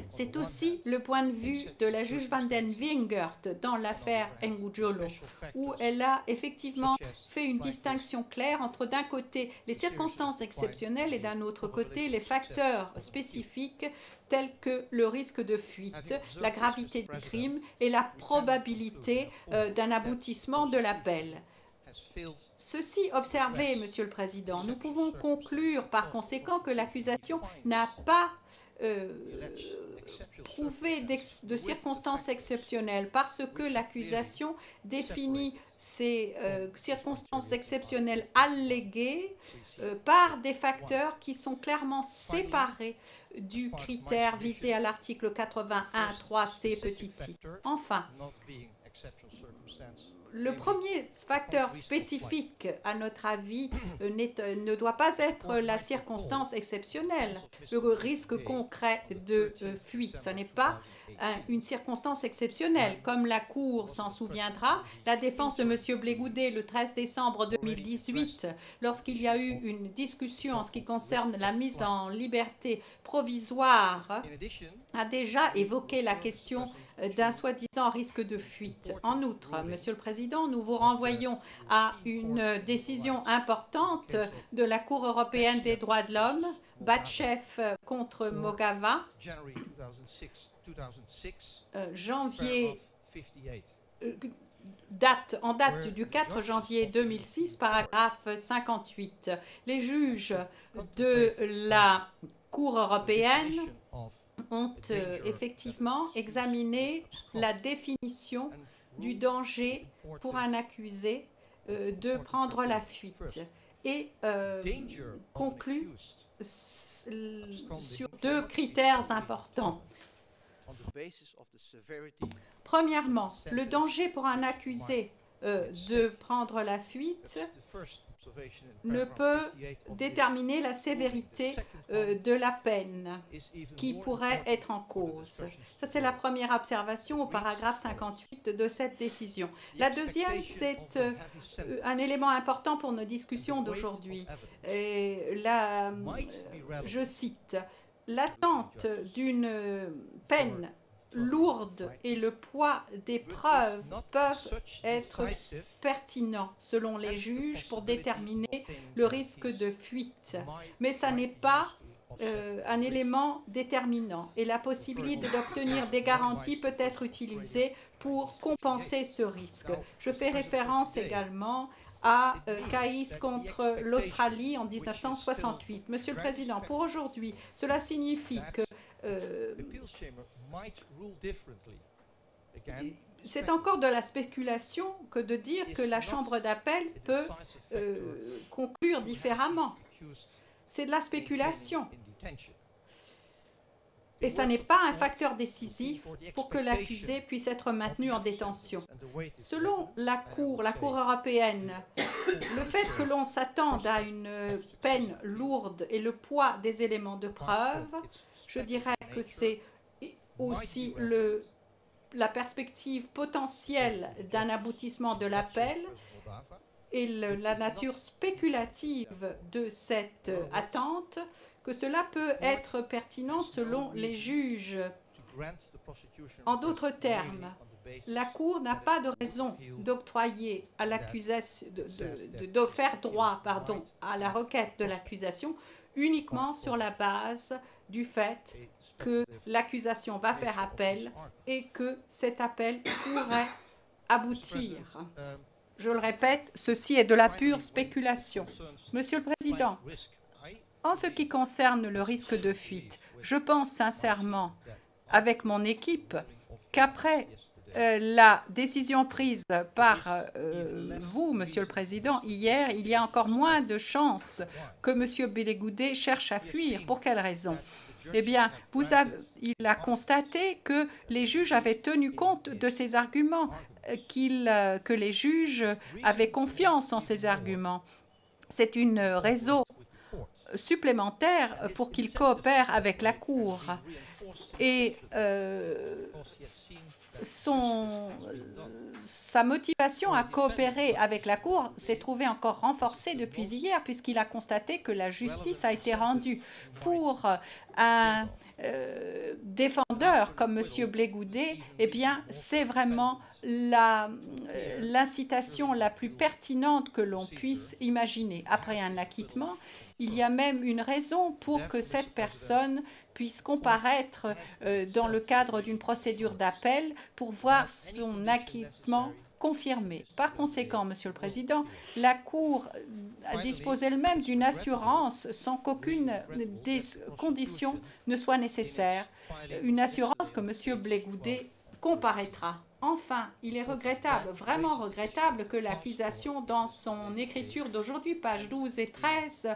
C'est aussi le point de vue de la juge Van den Wingert dans l'affaire Ngujolo, où elle a effectivement fait une distinction claire entre d'un côté les circonstances exceptionnelles et d'un autre côté les facteurs spécifiques tels que le risque de fuite, la gravité du crime et la probabilité d'un aboutissement de l'appel. Ceci observé, Monsieur le Président, nous pouvons conclure par conséquent que l'accusation n'a pas prouvé de circonstances exceptionnelles parce que l'accusation définit ces circonstances exceptionnelles alléguées par des facteurs qui sont clairement séparés du critère visé à l'article 81.3c petit i. Enfin, le premier facteur spécifique, à notre avis, ne doit pas être la circonstance exceptionnelle, le risque concret de fuite. Ce n'est pas une circonstance exceptionnelle. Comme la Cour s'en souviendra, la défense de M. Blégoudet le 13 décembre 2018, lorsqu'il y a eu une discussion en ce qui concerne la mise en liberté provisoire, a déjà évoqué la question d'un soi-disant risque de fuite. En outre, Monsieur le Président, nous vous renvoyons à une décision importante de la Cour européenne des droits de l'homme, Batchef contre Mogava, en date du 4 janvier 2006, paragraphe 58. Les juges de la Cour européenne ont effectivement examiné la définition du danger pour un accusé de prendre la fuite et conclut sur deux critères importants. Premièrement, le danger pour un accusé de prendre la fuite ne peut déterminer la sévérité de la peine qui pourrait être en cause. Ça, c'est la première observation au paragraphe 58 de cette décision. La deuxième, c'est un élément important pour nos discussions d'aujourd'hui. Je cite, « L'attente d'une peine lourde et le poids des preuves peuvent être pertinents selon les juges pour déterminer le risque de fuite. Mais ça n'est pas un élément déterminant et la possibilité d'obtenir des garanties peut être utilisée pour compenser ce risque. Je fais référence également à Caïs contre l'Australie en 1968. Monsieur le Président, pour aujourd'hui, cela signifie que c'est encore de la spéculation que de dire que la Chambre d'appel peut conclure différemment. C'est de la spéculation. Et ça n'est pas un facteur décisif pour que l'accusé puisse être maintenu en détention. Selon la Cour européenne, le fait que l'on s'attende à une peine lourde et le poids des éléments de preuve, je dirais que c'est aussi la perspective potentielle d'un aboutissement de l'appel et la nature spéculative de cette attente, que cela peut être pertinent selon les juges. En d'autres termes, la Cour n'a pas de raison d'octroyer à l'accusation, de faire droit, à la requête de l'accusation uniquement sur la base du fait que l'accusation va faire appel et que cet appel pourrait aboutir. Je le répète, ceci est de la pure spéculation. Monsieur le Président, en ce qui concerne le risque de fuite, je pense sincèrement, avec mon équipe, qu'après la décision prise par vous, Monsieur le Président, hier, il y a encore moins de chances que Monsieur Blégoudet cherche à fuir. Pour quelle raison? Eh bien, il a constaté que les juges avaient tenu compte de ces arguments, que les juges avaient confiance en ces arguments. C'est une raison supplémentaire pour qu'il coopère avec la Cour. Et sa motivation à coopérer avec la Cour s'est trouvée encore renforcée depuis hier, puisqu'il a constaté que la justice a été rendue pour un défendeurs comme M. Blé-Goudet, eh bien, c'est vraiment l'incitation la plus pertinente que l'on puisse imaginer. Après un acquittement, il y a même une raison pour que cette personne puisse comparaître dans le cadre d'une procédure d'appel pour voir son acquittement confirmé. Par conséquent, Monsieur le Président, la Cour dispose elle-même d'une assurance sans qu'aucune des conditions ne soit nécessaire. Une assurance que M. Blé-Goudet comparaîtra. Enfin, il est regrettable, vraiment regrettable, que l'accusation dans son écriture d'aujourd'hui, pages 12 et 13,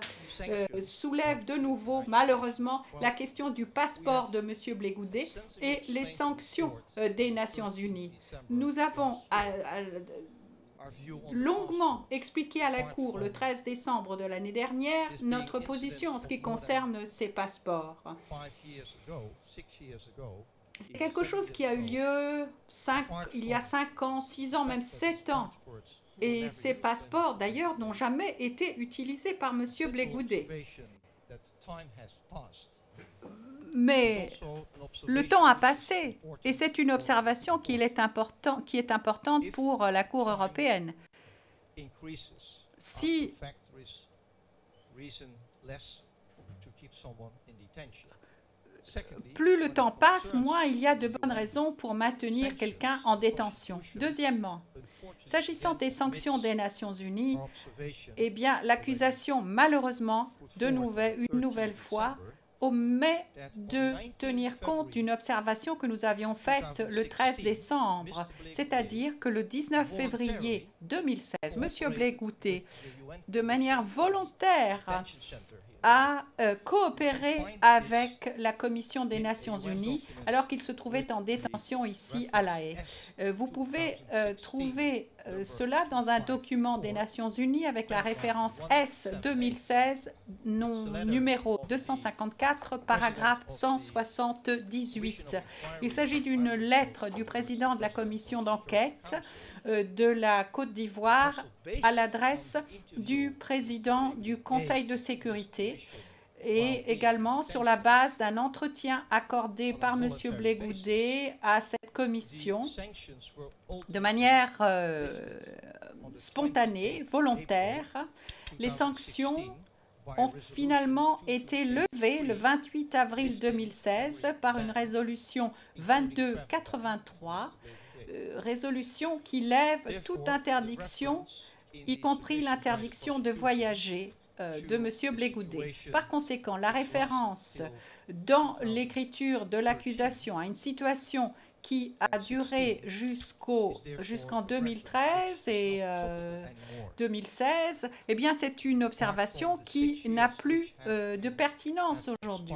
soulève de nouveau, malheureusement, la question du passeport de M. Blé-Goudet et les sanctions des Nations Unies. Nous avons longuement expliqué à la Cour le 13 décembre de l'année dernière notre position en ce qui concerne ces passeports. C'est quelque chose qui a eu lieu il y a 5 ans, 6 ans, même 7 ans. Et ces passeports, d'ailleurs, n'ont jamais été utilisés par M. Blé-Goudet. Mais le temps a passé et c'est une observation qui est importante pour la Cour européenne. Si plus le temps passe, moins il y a de bonnes raisons pour maintenir quelqu'un en détention. Deuxièmement, s'agissant des sanctions des Nations Unies, eh bien, l'accusation, malheureusement, une nouvelle fois, omet de tenir compte d'une observation que nous avions faite le 13 décembre, c'est-à-dire que le 19 février 2016, M. Blé-Goudet, de manière volontaire, a coopéré avec la Commission des Nations Unies alors qu'il se trouvait en détention ici à La Haye. Vous pouvez trouver cela dans un document des Nations Unies avec la référence S 2016, numéro 254, paragraphe 178. Il s'agit d'une lettre du président de la commission d'enquête de la Côte d'Ivoire à l'adresse du président du Conseil de sécurité et également sur la base d'un entretien accordé par M. Blé-Goudet à cette commission de manière spontanée, volontaire. Les sanctions ont finalement été levées le 28 avril 2016 par une résolution 2283, résolution qui lève toute interdiction, y compris l'interdiction de voyager de M. Blé-Goudet. Par conséquent, la référence dans l'écriture de l'accusation à une situation qui a duré jusqu'en 2013 et 2016, eh bien, c'est une observation qui n'a plus de pertinence aujourd'hui.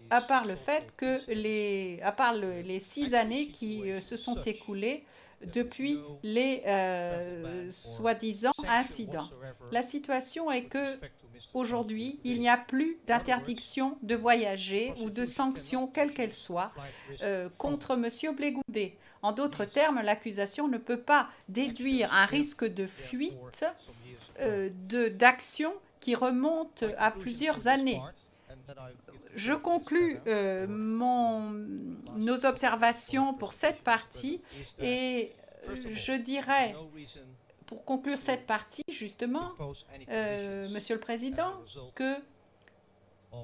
À part le fait que les 6 années qui se sont écoulées depuis les soi-disant incidents. La situation est que aujourd'hui, il n'y a plus d'interdiction de voyager ou de sanctions, quelles qu'elles soient, contre M. Blé-Goudet. En d'autres termes, l'accusation ne peut pas déduire un risque de fuite d'action qui remonte à plusieurs années. Je conclus nos observations pour cette partie et je dirais, pour conclure cette partie, justement, Monsieur le Président, que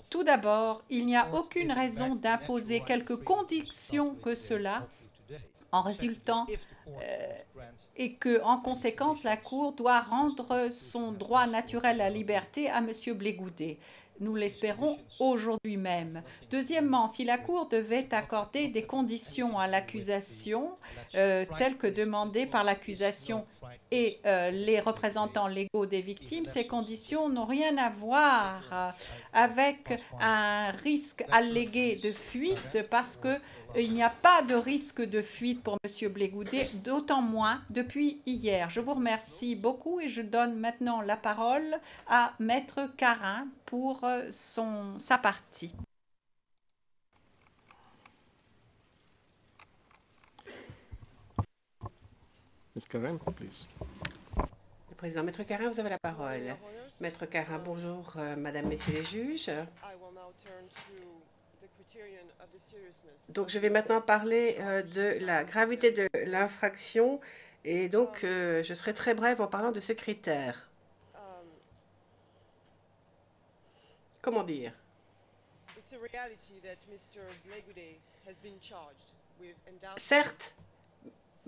tout d'abord, il n'y a aucune raison d'imposer quelque condition que cela en résultant et que, en conséquence, la Cour doit rendre son droit naturel à la liberté à M. Blé-Goudet. Nous l'espérons aujourd'hui même. Deuxièmement, si la Cour devait accorder des conditions à l'accusation, telles que demandées par l'accusation et les représentants légaux des victimes, ces conditions n'ont rien à voir avec un risque allégué de fuite parce qu'il n'y a pas de risque de fuite pour M. Blé-Goudet, d'autant moins depuis hier. Je vous remercie beaucoup et je donne maintenant la parole à Maître Carin pour sa partie. Ms. Carin, please. Le président, Maître Carin, vous avez la parole. Maître Carin, bonjour, Madame, Messieurs les juges. Donc, je vais maintenant parler de la gravité de l'infraction. Et donc, je serai très brève en parlant de ce critère. Comment dire? Certes,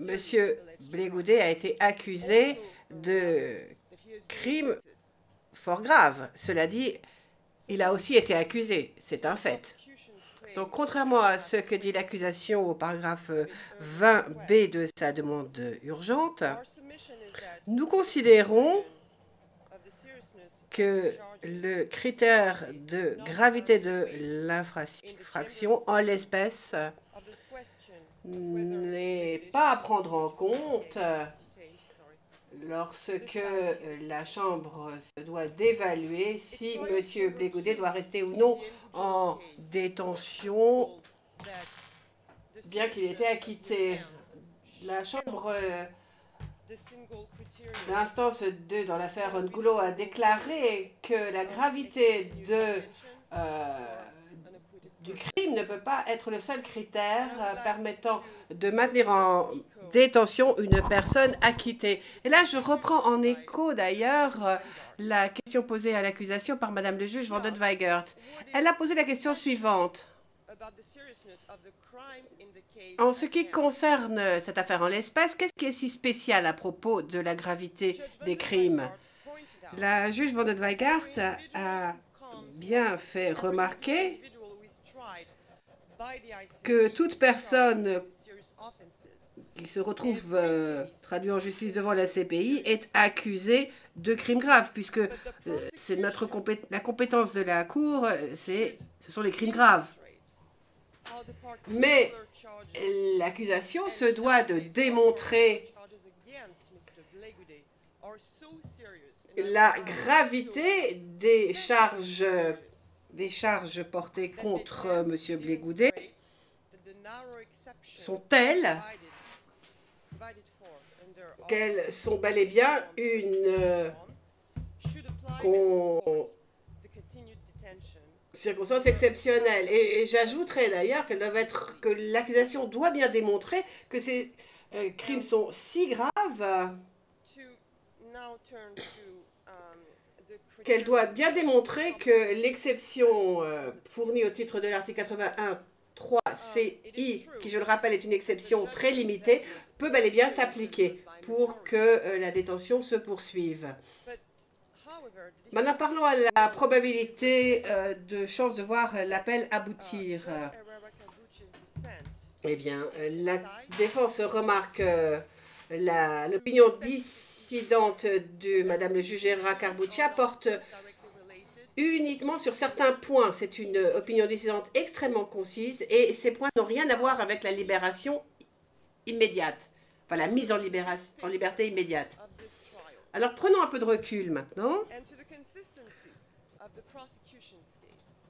M. Blégoudet a été accusé de crimes fort graves. Cela dit, il a aussi été accusé, c'est un fait. Donc, contrairement à ce que dit l'accusation au paragraphe 20b de sa demande urgente, nous considérons que le critère de gravité de l'infraction, en l'espèce, n'est pas à prendre en compte lorsque la Chambre se doit d'évaluer si M. Blégoudet doit rester ou non en détention, bien qu'il ait été acquitté. La Chambre l'instance 2 dans l'affaire Ngoulou a déclaré que la gravité du crime ne peut pas être le seul critère permettant de maintenir en détention une personne acquittée. Et là, je reprends en écho d'ailleurs la question posée à l'accusation par Madame le juge Vandenweigert. Elle a posé la question suivante. En ce qui concerne cette affaire en l'espèce, qu'est-ce qui est si spécial à propos de la gravité des crimes? La juge Vandenweigert a bien fait remarquer que toute personne qui se retrouve traduite en justice devant la CPI est accusée de crimes graves, puisque c'est la compétence de la Cour, ce sont les crimes graves. Mais l'accusation se doit de démontrer la gravité des charges portées contre M. Blégoudet sont telles qu'elles sont bel et bien une circonstance exceptionnelle. Et j'ajouterais d'ailleurs que l'accusation doit bien démontrer que ces crimes sont si graves qu'elle doit bien démontrer que l'exception fournie au titre de l'article 81.3 CI, qui je le rappelle est une exception très limitée, peut bel et bien s'appliquer pour que la détention se poursuive. Maintenant, parlons à la probabilité de chance de voir l'appel aboutir. Eh bien, la défense remarque l'opinion dissidente de Madame le juge Era Karboutia porte uniquement sur certains points. C'est une opinion dissidente extrêmement concise et ces points n'ont rien à voir avec la libération immédiate, enfin la mise en liberté immédiate. Alors, prenons un peu de recul maintenant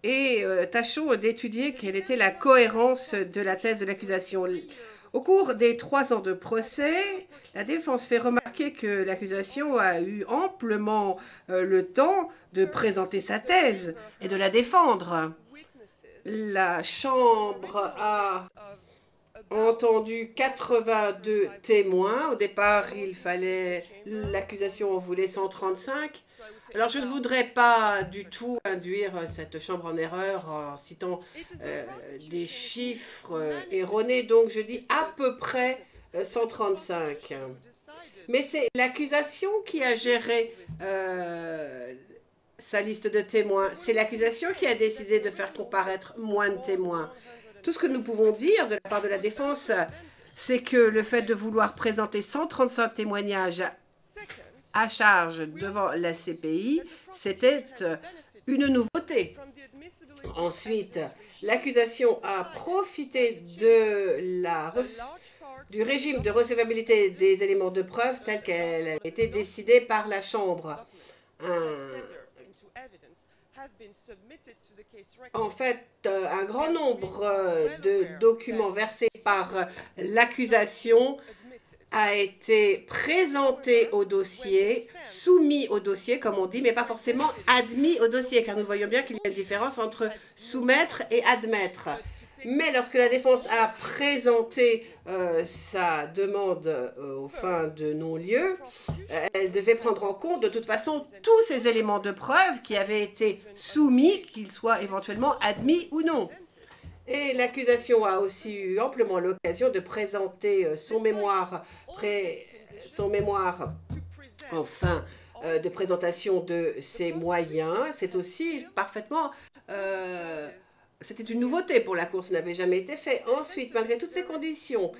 et tâchons d'étudier quelle était la cohérence de la thèse de l'accusation. Au cours des 3 ans de procès, la défense fait remarquer que l'accusation a eu amplement le temps de présenter sa thèse et de la défendre. La Chambre a entendu 82 témoins. Au départ, l'accusation en voulait 135. Alors, je ne voudrais pas du tout induire cette Chambre en erreur en citant des chiffres erronés. Donc, je dis à peu près 135. Mais c'est l'accusation qui a géré sa liste de témoins. C'est l'accusation qui a décidé de faire comparaître moins de témoins. Tout ce que nous pouvons dire de la part de la défense, c'est que le fait de vouloir présenter 135 témoignages à charge devant la CPI, c'était une nouveauté. Ensuite, l'accusation a profité du régime de recevabilité des éléments de preuve tel qu'elle a été décidée par la Chambre. En fait, un grand nombre de documents versés par l'accusation a été présenté au dossier, soumis au dossier, comme on dit, mais pas forcément admis au dossier, car nous voyons bien qu'il y a une différence entre soumettre et admettre. Mais lorsque la défense a présenté sa demande aux fins de non-lieu, elle devait prendre en compte de toute façon tous ces éléments de preuve qui avaient été soumis, qu'ils soient éventuellement admis ou non. Et l'accusation a aussi eu amplement l'occasion de présenter son mémoire en fin de présentation de ses moyens. C'est aussi parfaitement... c'était une nouveauté pour la Cour, ça n'avait jamais été fait. Ensuite, malgré toutes ces conditions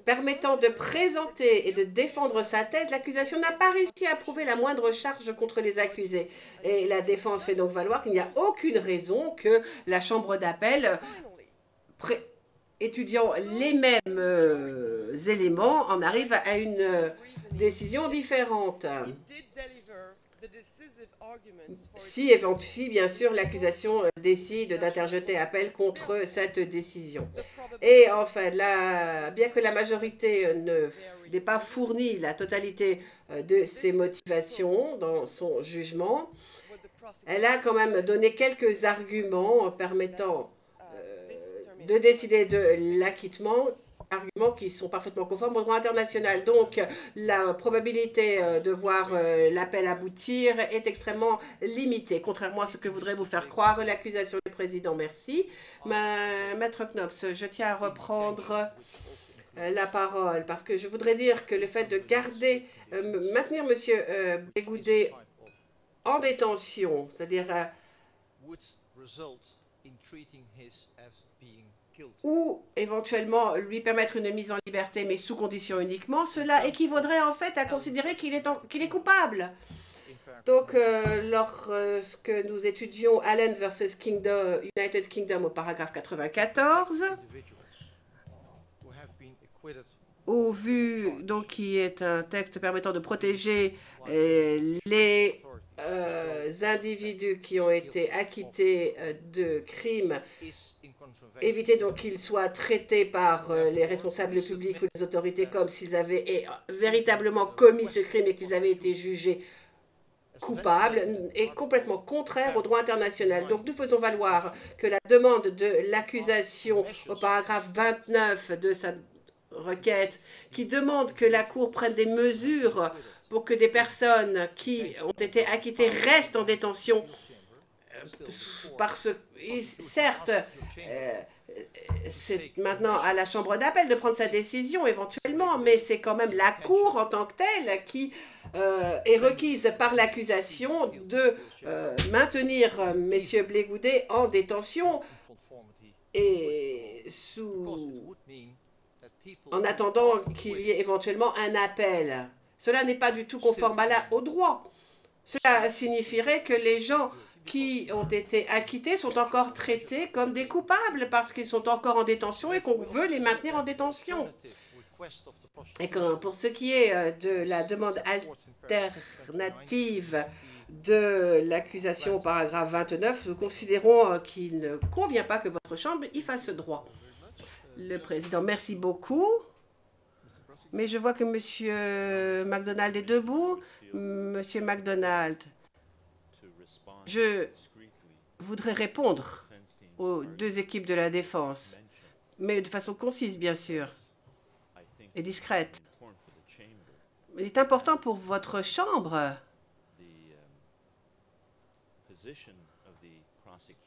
permettant de présenter et de défendre sa thèse, l'accusation n'a pas réussi à prouver la moindre charge contre les accusés. Et la défense fait donc valoir qu'il n'y a aucune raison que la Chambre d'appel, étudiant les mêmes éléments, en arrive à une décision différente. Si, bien sûr, l'accusation décide d'interjeter appel contre cette décision. Et enfin, bien que la majorité n'ait pas fourni la totalité de ses motivations dans son jugement, elle a quand même donné quelques arguments permettant de décider de l'acquittement, arguments qui sont parfaitement conformes au droit international. Donc, la probabilité de voir l'appel aboutir est extrêmement limitée, contrairement à ce que voudrait vous faire croire l'accusation du président. Merci. Maître Knops, je tiens à reprendre la parole, parce que je voudrais dire que le fait de maintenir M. Blégoudé en détention, c'est-à-dire ou éventuellement lui permettre une mise en liberté, mais sous condition uniquement, cela équivaudrait en fait à considérer qu'il est coupable. Donc, lorsque nous étudions Allen versus United Kingdom au paragraphe 94, au vu, donc, qui est un texte permettant de protéger les individus qui ont été acquittés de crimes, éviter donc qu'ils soient traités par les responsables publics ou les autorités comme s'ils avaient véritablement commis ce crime et qu'ils avaient été jugés coupables, est complètement contraire au droit international. Donc nous faisons valoir que la demande de l'accusation au paragraphe 29 de sa requête, qui demande que la Cour prenne des mesures pour que des personnes qui ont été acquittées restent en détention, certes, c'est maintenant à la Chambre d'appel de prendre sa décision éventuellement, mais c'est quand même la Cour en tant que telle qui est requise par l'accusation de maintenir M. Blégoudé en détention et en attendant qu'il y ait éventuellement un appel. Cela n'est pas du tout conforme au droit. Cela signifierait que les gens qui ont été acquittés sont encore traités comme des coupables parce qu'ils sont encore en détention et qu'on veut les maintenir en détention. Et pour ce qui est de la demande alternative de l'accusation au paragraphe 29, nous considérons qu'il ne convient pas que votre Chambre y fasse droit. Le Président, merci beaucoup. Mais je vois que M. MacDonald est debout. M. MacDonald, je voudrais répondre aux deux équipes de la défense, mais de façon concise, bien sûr, et discrète. Il est important pour votre Chambre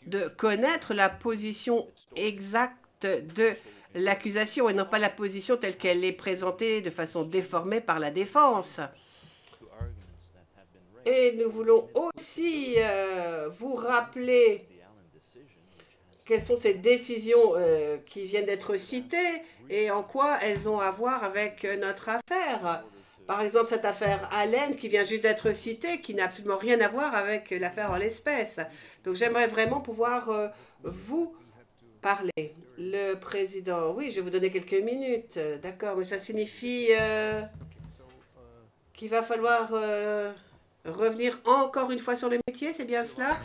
de connaître la position exacte de l'accusation et non pas la position telle qu'elle est présentée de façon déformée par la défense. Et nous voulons aussi vous rappeler quelles sont ces décisions qui viennent d'être citées et en quoi elles ont à voir avec notre affaire. Par exemple, cette affaire Allen qui vient juste d'être citée, qui n'a absolument rien à voir avec l'affaire en l'espèce. Donc j'aimerais vraiment pouvoir vous parler. Le Président, oui, je vais vous donner quelques minutes. D'accord, mais ça signifie qu'il va falloir revenir encore une fois sur le métier, c'est bien cela?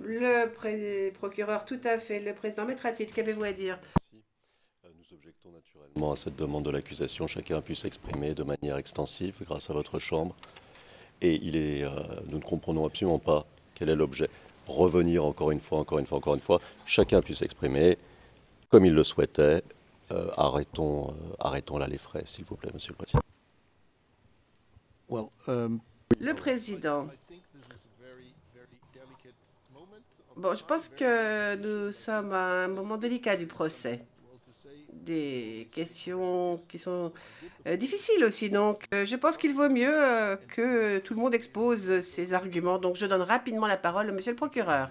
Le procureur, tout à fait. Le Président Metratit, qu'avez-vous à dire? Nous objectons Naturellement, à cette demande de l'accusation, chacun a pu s'exprimer de manière extensive grâce à votre Chambre. Et nous ne comprenons absolument pas quel est l'objet. Revenir encore une fois. Chacun a pu s'exprimer comme il le souhaitait. Arrêtons là les frais, s'il vous plaît, Monsieur le Président. Well, Le Président. Bon, je pense que nous sommes à un moment délicat du procès. Des questions qui sont difficiles aussi. Donc, je pense qu'il vaut mieux que tout le monde expose ses arguments. Donc, je donne rapidement la parole à Monsieur le procureur.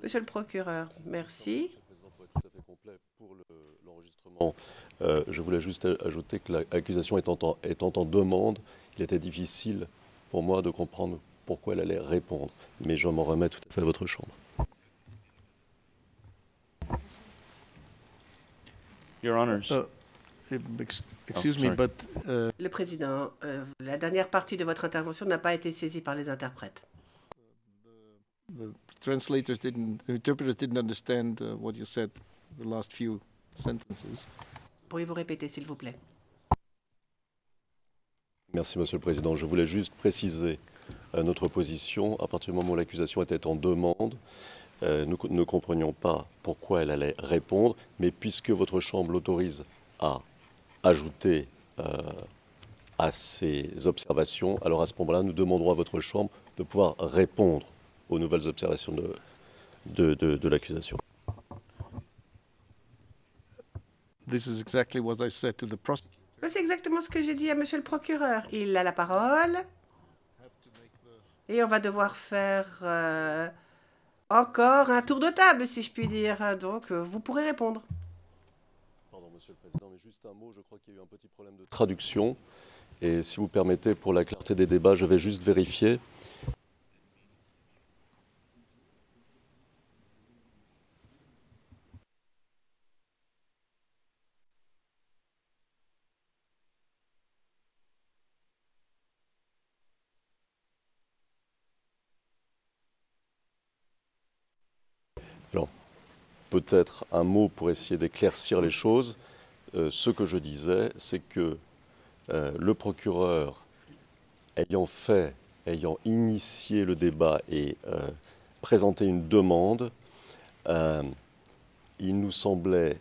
Monsieur le procureur, merci. Pour être tout à fait complet pour l'enregistrement, je voulais juste ajouter que l'accusation étant en demande, il était difficile pour moi de comprendre pourquoi elle allait répondre. Mais je m'en remets tout à fait à votre Chambre. Your Honors. excuse me, sorry. but Le Président, la dernière partie de votre intervention n'a pas été saisie par les interprètes. the interpreters didn't understand what you said, the last few sentences. Pourriez-vous répéter, s'il vous plaît? Merci, Monsieur le Président. Je voulais juste préciser notre position. À partir du moment où l'accusation était en demande, nous ne comprenions pas pourquoi elle allait répondre, mais puisque votre Chambre l'autorise à ajouter à ces observations, alors à ce moment-là, nous demanderons à votre Chambre de pouvoir répondre aux nouvelles observations de l'accusation. This is exactly what I said to the prosecutor. C'est exactement ce que j'ai dit à Monsieur le procureur. Il a la parole. Et on va devoir faire encore un tour de table, si je puis dire. Donc, vous pourrez répondre. Pardon, Monsieur le Président, mais juste un mot. Je crois qu'il y a eu un petit problème de traduction. Et si vous permettez, pour la clarté des débats, je vais juste vérifier. Alors, peut-être un mot pour essayer d'éclaircir les choses. Ce que je disais, c'est que le procureur, ayant initié le débat et présenté une demande, il nous semblait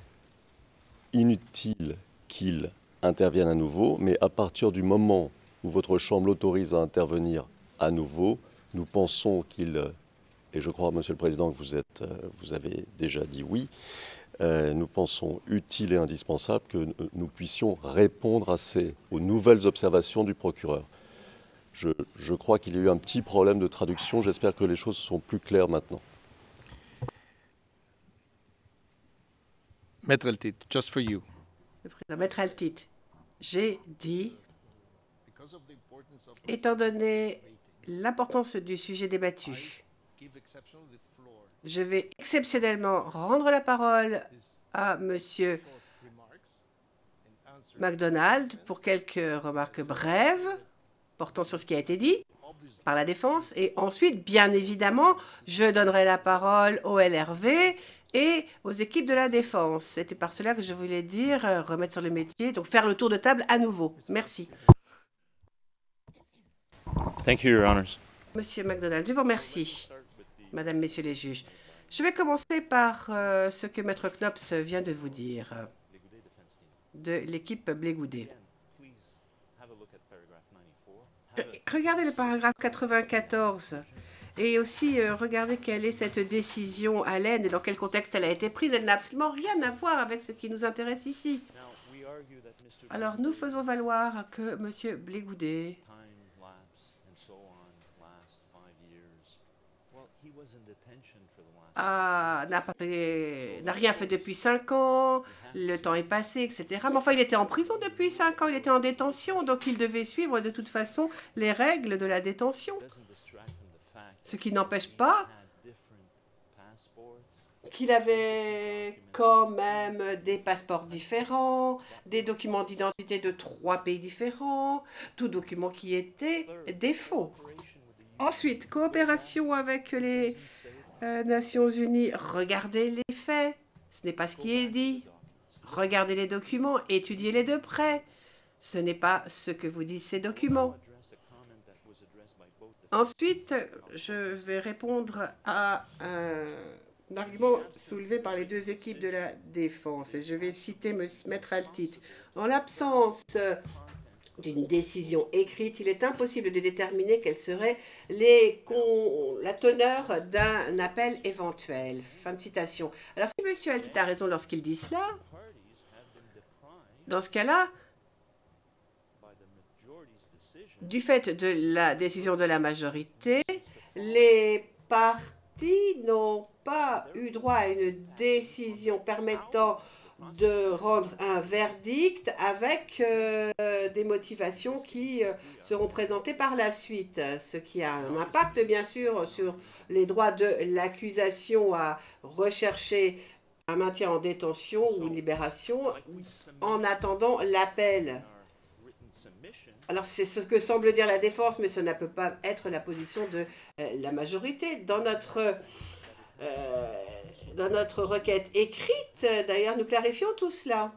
inutile qu'il intervienne à nouveau, mais à partir du moment où votre Chambre l'autorise à intervenir à nouveau, nous pensons qu'il... Et je crois, Monsieur le Président, que vous avez déjà dit oui. Nous pensons utile et indispensable que nous puissions répondre aux nouvelles observations du procureur. Je crois qu'il y a eu un petit problème de traduction. J'espère que les choses sont plus claires maintenant. Maître Altit, just for you. Le Président, Maître Altit, j'ai dit, étant donné l'importance du sujet débattu, je vais exceptionnellement rendre la parole à Monsieur MacDonald pour quelques remarques brèves portant sur ce qui a été dit par la défense. Et ensuite, bien évidemment, je donnerai la parole au LRV et aux équipes de la défense. C'était par cela que je voulais dire remettre sur le métier, donc faire le tour de table à nouveau. Merci. Thank you, Your Honors. Monsieur MacDonald, je vous remercie. Madame, Messieurs les juges, je vais commencer par ce que Maître Knops vient de vous dire de l'équipe Blégoudet. Regardez le paragraphe 94 et aussi regardez quelle est cette décision Allen et dans quel contexte elle a été prise. Elle n'a absolument rien à voir avec ce qui nous intéresse ici. Alors, nous faisons valoir que Monsieur Blégoudet n'a rien fait depuis 5 ans, le temps est passé, etc. Mais enfin, il était en prison depuis 5 ans, il était en détention, donc il devait suivre de toute façon les règles de la détention. Ce qui n'empêche pas qu'il avait quand même des passeports différents, des documents d'identité de 3 pays différents, tout document qui était des faux. Ensuite, coopération avec les Nations Unies. Regardez les faits. Ce n'est pas ce qui est dit. Regardez les documents, étudiez-les de près. Ce n'est pas ce que vous disent ces documents. Ensuite, je vais répondre à un argument soulevé par les deux équipes de la défense. Et je vais citer Maître Altit. En l'absence d'une décision écrite, il est impossible de déterminer quelle serait la teneur d'un appel éventuel. Fin de citation. Alors, si M. Altit a raison lorsqu'il dit cela, dans ce cas-là, du fait de la décision de la majorité, les partis n'ont pas eu droit à une décision permettant de rendre un verdict avec des motivations qui seront présentées par la suite, ce qui a un impact bien sûr sur les droits de l'accusation à rechercher un maintien en détention ou une libération en attendant l'appel. Alors, c'est ce que semble dire la défense, mais ça ne peut pas être la position de la majorité. Dans notre requête écrite, d'ailleurs, nous clarifions tout cela.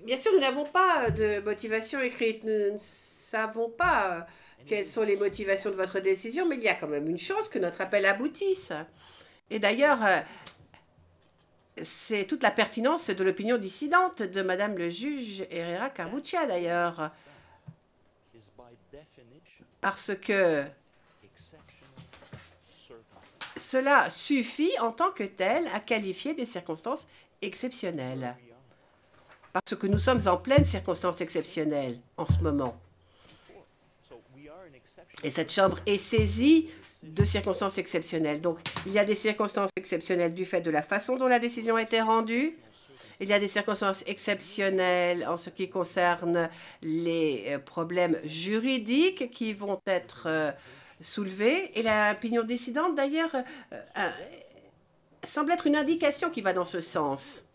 Bien sûr, nous n'avons pas de motivation écrite. Nous ne savons pas quelles sont les motivations de votre décision, mais il y a quand même une chance que notre appel aboutisse. Et d'ailleurs, c'est toute la pertinence de l'opinion dissidente de Madame le juge Herrera Carbuccia, d'ailleurs. Parce que cela suffit en tant que tel à qualifier des circonstances exceptionnelles. Parce que nous sommes en pleine circonstance exceptionnelle en ce moment. Et cette Chambre est saisie de circonstances exceptionnelles. Donc, il y a des circonstances exceptionnelles du fait de la façon dont la décision a été rendue. Il y a des circonstances exceptionnelles en ce qui concerne les problèmes juridiques qui vont être soulevés. Et l'opinion dissidente, d'ailleurs, semble être une indication qui va dans ce sens.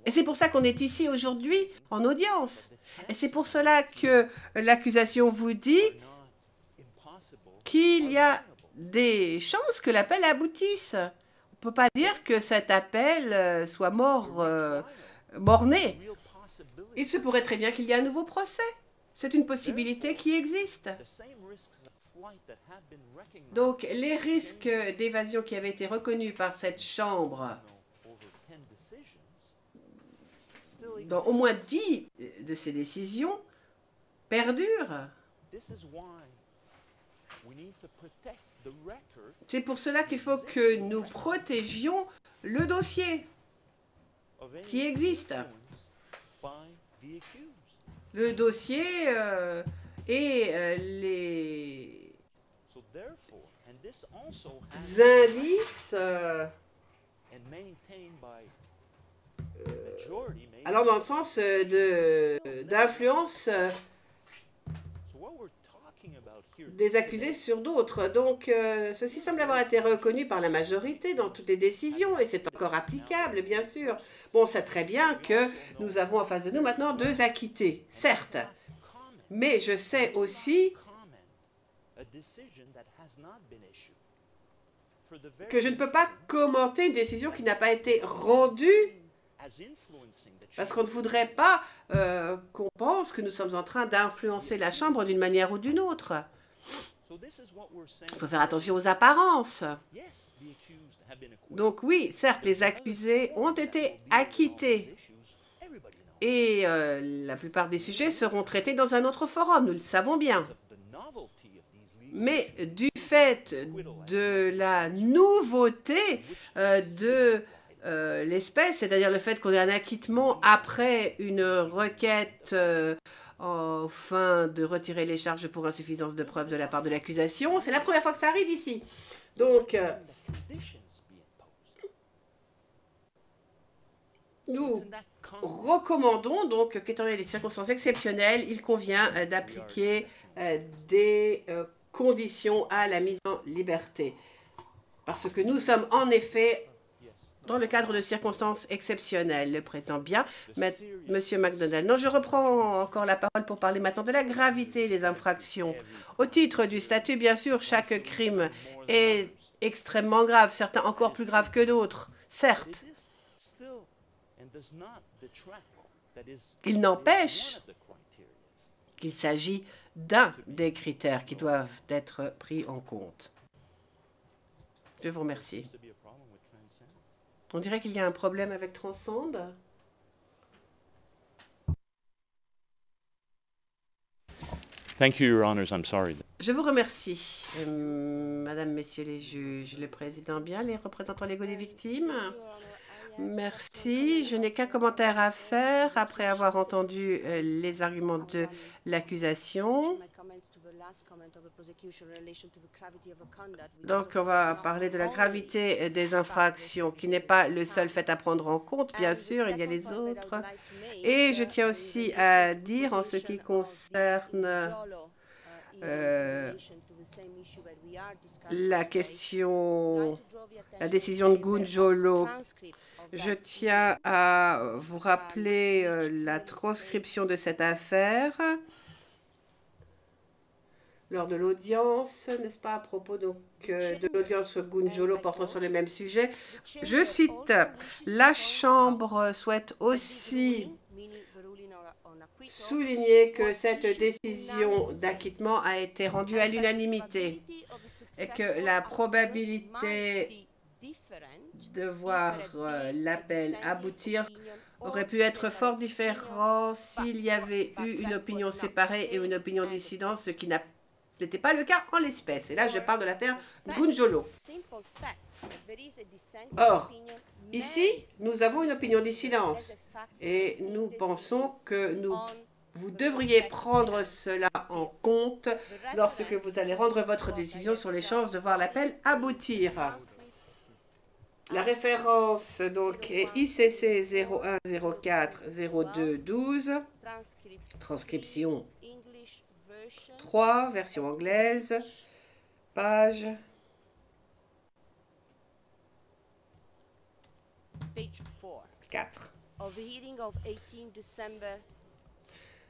Et c'est pour ça qu'on est ici aujourd'hui en audience. Et c'est pour cela que l'accusation vous dit qu'il y a des chances que l'appel aboutisse. On ne peut pas dire que cet appel soit mort-né. Il se pourrait très bien qu'il y ait un nouveau procès. C'est une possibilité qui existe. Donc, les risques d'évasion qui avaient été reconnus par cette Chambre dans au moins 10 de ces décisions perdurent. C'est pour cela qu'il faut que nous protégions le dossier qui existe. Le dossier et les indices alors dans le sens d'influence des accusés sur d'autres. Donc, ceci semble avoir été reconnu par la majorité dans toutes les décisions et c'est encore applicable, bien sûr. Bon, on sait très bien que nous avons en face de nous maintenant 2 acquittés, certes. Mais je sais aussi que je ne peux pas commenter une décision qui n'a pas été rendue parce qu'on ne voudrait pas qu'on pense que nous sommes en train d'influencer la Chambre d'une manière ou d'une autre. Il faut faire attention aux apparences. Donc oui, certes, les accusés ont été acquittés. Et la plupart des sujets seront traités dans un autre forum, nous le savons bien. Mais du fait de la nouveauté de l'espèce, c'est-à-dire le fait qu'on ait un acquittement après une requête afin de retirer les charges pour insuffisance de preuve de la part de l'accusation, c'est la première fois que ça arrive ici. Donc, nous recommandons donc qu'étant donné les circonstances exceptionnelles, il convient d'appliquer des conditions à la mise en liberté. Parce que nous sommes en effet dans le cadre de circonstances exceptionnelles. Le président, bien. Monsieur McDonald. Non, je reprends encore la parole pour parler maintenant de la gravité des infractions. Au titre du statut, bien sûr, chaque crime est extrêmement grave, certains encore plus graves que d'autres. Certes, il n'empêche qu'il s'agit d'un des critères qui doivent être pris en compte. Je vous remercie. On dirait qu'il y a un problème avec Transcend. Thank you, Your Honors. I'm sorry. Je vous remercie, Madame, Messieurs les juges, le président, bien, les représentants légaux des victimes. Merci. Je n'ai qu'un commentaire à faire après avoir entendu les arguments de l'accusation. Donc, on va parler de la gravité des infractions, qui n'est pas le seul fait à prendre en compte, bien sûr, il y a les autres. Et je tiens aussi à dire, en ce qui concerne la question, la décision de Gunjolo, je tiens à vous rappeler la transcription de cette affaire lors de l'audience, n'est-ce pas, à propos donc, de l'audience Gunjolo portant sur le même sujet. Je cite, « La Chambre souhaite aussi souligner que cette décision d'acquittement a été rendue à l'unanimité et que la probabilité de voir l'appel aboutir aurait pu être fort différent s'il y avait eu une opinion séparée et une opinion dissidente, ce qui n'était pas le cas en l'espèce. Et là, je parle de l'affaire Gunjolo. Or, ici, nous avons une opinion dissidence et nous pensons que vous devriez prendre cela en compte lorsque vous allez rendre votre décision sur les chances de voir l'appel aboutir. La référence donc est ICC 01040212, transcription 3, version anglaise, page 4.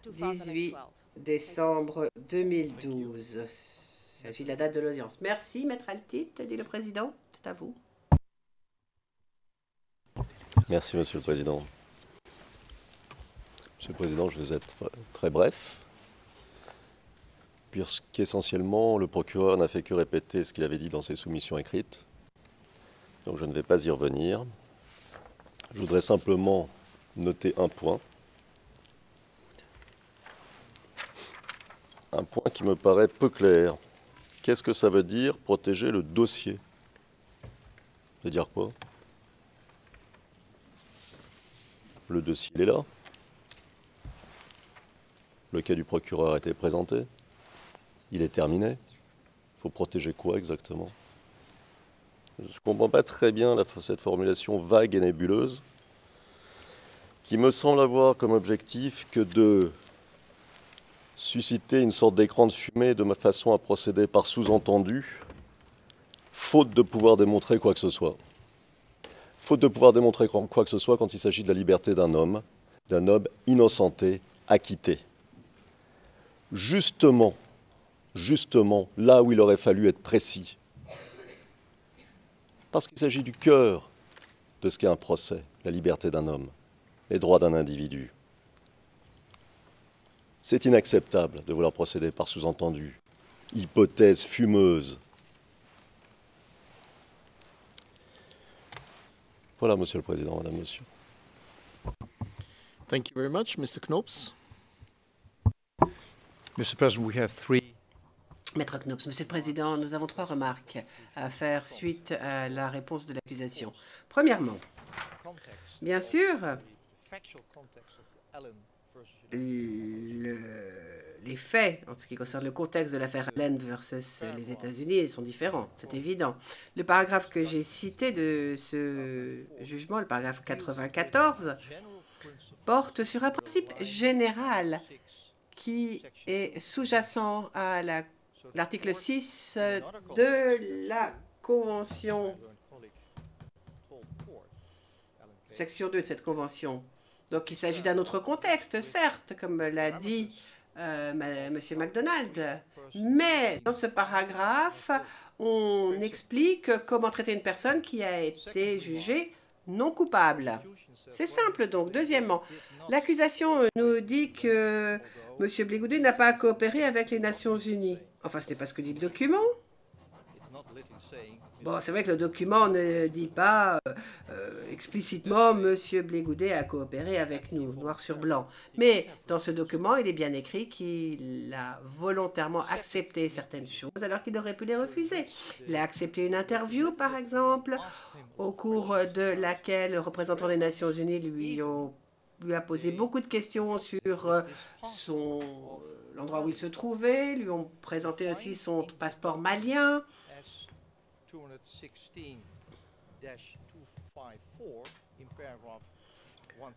18 décembre 2012. Il s'agit de la date de l'audience. Merci, Maître Altit, dit le Président. C'est à vous. Merci, Monsieur le Président. Monsieur le Président, je vais être très bref, puisqu'essentiellement, le procureur n'a fait que répéter ce qu'il avait dit dans ses soumissions écrites. Donc je ne vais pas y revenir. Je voudrais simplement noter un point. Un point qui me paraît peu clair. Qu'est-ce que ça veut dire protéger le dossier? Ça veut dire quoi? Le dossier, il est là. Le cas du procureur a été présenté. Il est terminé. Il faut protéger quoi exactement? Je ne comprends pas très bien cette formulation vague et nébuleuse qui me semble avoir comme objectif que de susciter une sorte d'écran de fumée de ma façon à procéder par sous-entendu, faute de pouvoir démontrer quoi que ce soit. Faute de pouvoir démontrer quoi que ce soit quand il s'agit de la liberté d'un homme innocenté, acquitté. Justement, là où il aurait fallu être précis. Parce qu'il s'agit du cœur de ce qu'est un procès, la liberté d'un homme, les droits d'un individu. C'est inacceptable de vouloir procéder par sous-entendu, hypothèse fumeuse. Voilà, Monsieur le Président, Madame, Monsieur. Thank you very much, Mr. Knops. Mr. President, we have three. Maître Knops, Monsieur le Président, nous avons 3 remarques à faire suite à la réponse de l'accusation. Premièrement, bien sûr, les faits, en ce qui concerne le contexte de l'affaire Allen versus les États-Unis, sont différents, c'est évident. Le paragraphe que j'ai cité de ce jugement, le paragraphe 94, porte sur un principe général qui est sous-jacent à l'article 6 de la Convention, section 2 de cette Convention. Donc, il s'agit d'un autre contexte, certes, comme l'a dit M. MacDonald. Mais dans ce paragraphe, on explique comment traiter une personne qui a été jugée non coupable. C'est simple donc. Deuxièmement, l'accusation nous dit que M. Blégoudet n'a pas coopéré avec les Nations Unies. Enfin, ce n'est pas ce que dit le document. Bon, c'est vrai que le document ne dit pas explicitement « Monsieur Blégoudet a coopéré avec nous », noir sur blanc. Mais dans ce document, il est bien écrit qu'il a volontairement accepté certaines choses alors qu'il aurait pu les refuser. Il a accepté une interview, par exemple, au cours de laquelle le représentant des Nations Unies lui a posé beaucoup de questions sur l'endroit où il se trouvait, lui ont présenté aussi son passeport malien.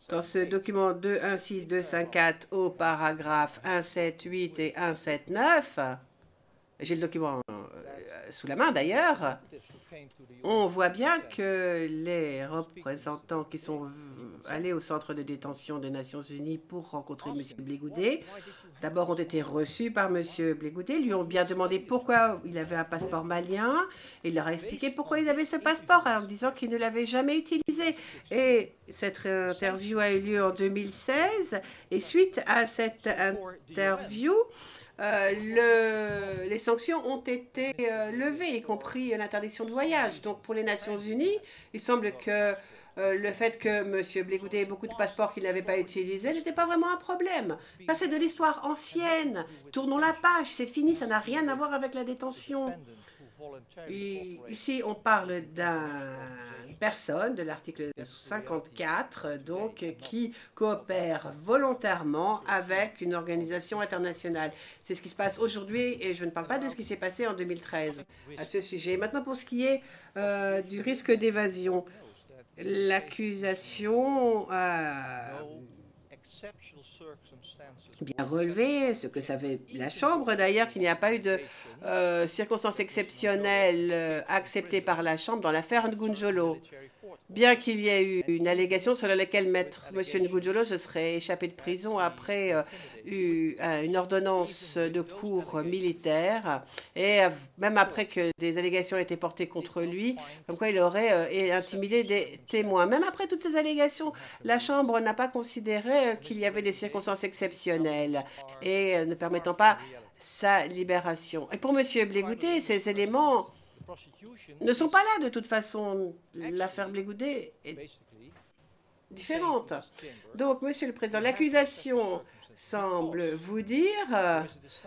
Dans ce document 216254 au paragraphe 178 et 179, j'ai le document sous la main d'ailleurs, on voit bien que les représentants qui sont allés au centre de détention des Nations Unies pour rencontrer M. Blégoudet, d'abord ont été reçus par M. Blégoudet, lui ont bien demandé pourquoi il avait un passeport malien, et il leur a expliqué pourquoi il avait ce passeport en disant qu'il ne l'avait jamais utilisé. Et cette interview a eu lieu en 2016, et suite à cette interview, les sanctions ont été levées, y compris l'interdiction de voyage. Donc pour les Nations Unies, il semble que le fait que M. Blégoudet ait beaucoup de passeports qu'il n'avait pas utilisés n'était pas vraiment un problème. Ça, c'est de l'histoire ancienne. Tournons la page, c'est fini, ça n'a rien à voir avec la détention. Et ici, on parle d'une personne de l'article 54, donc, qui coopère volontairement avec une organisation internationale. C'est ce qui se passe aujourd'hui et je ne parle pas de ce qui s'est passé en 2013 à ce sujet. Maintenant, pour ce qui est du risque d'évasion, l'accusation a bien relevé, ce que savait la Chambre d'ailleurs, qu'il n'y a pas eu de circonstances exceptionnelles acceptées par la Chambre dans l'affaire Ngundjolo. Bien qu'il y ait eu une allégation sur laquelle M. Ngundjolo se serait échappé de prison après une ordonnance de cour militaire, et même après que des allégations aient été portées contre lui, comme quoi il aurait intimidé des témoins. Même après toutes ces allégations, la Chambre n'a pas considéré qu'il y avait des circonstances exceptionnelles et ne permettant pas sa libération. Et pour M. Blégoudet, ces éléments ne sont pas là de toute façon. L'affaire Blégoudet est différente. Donc, Monsieur le Président, l'accusation semble vous dire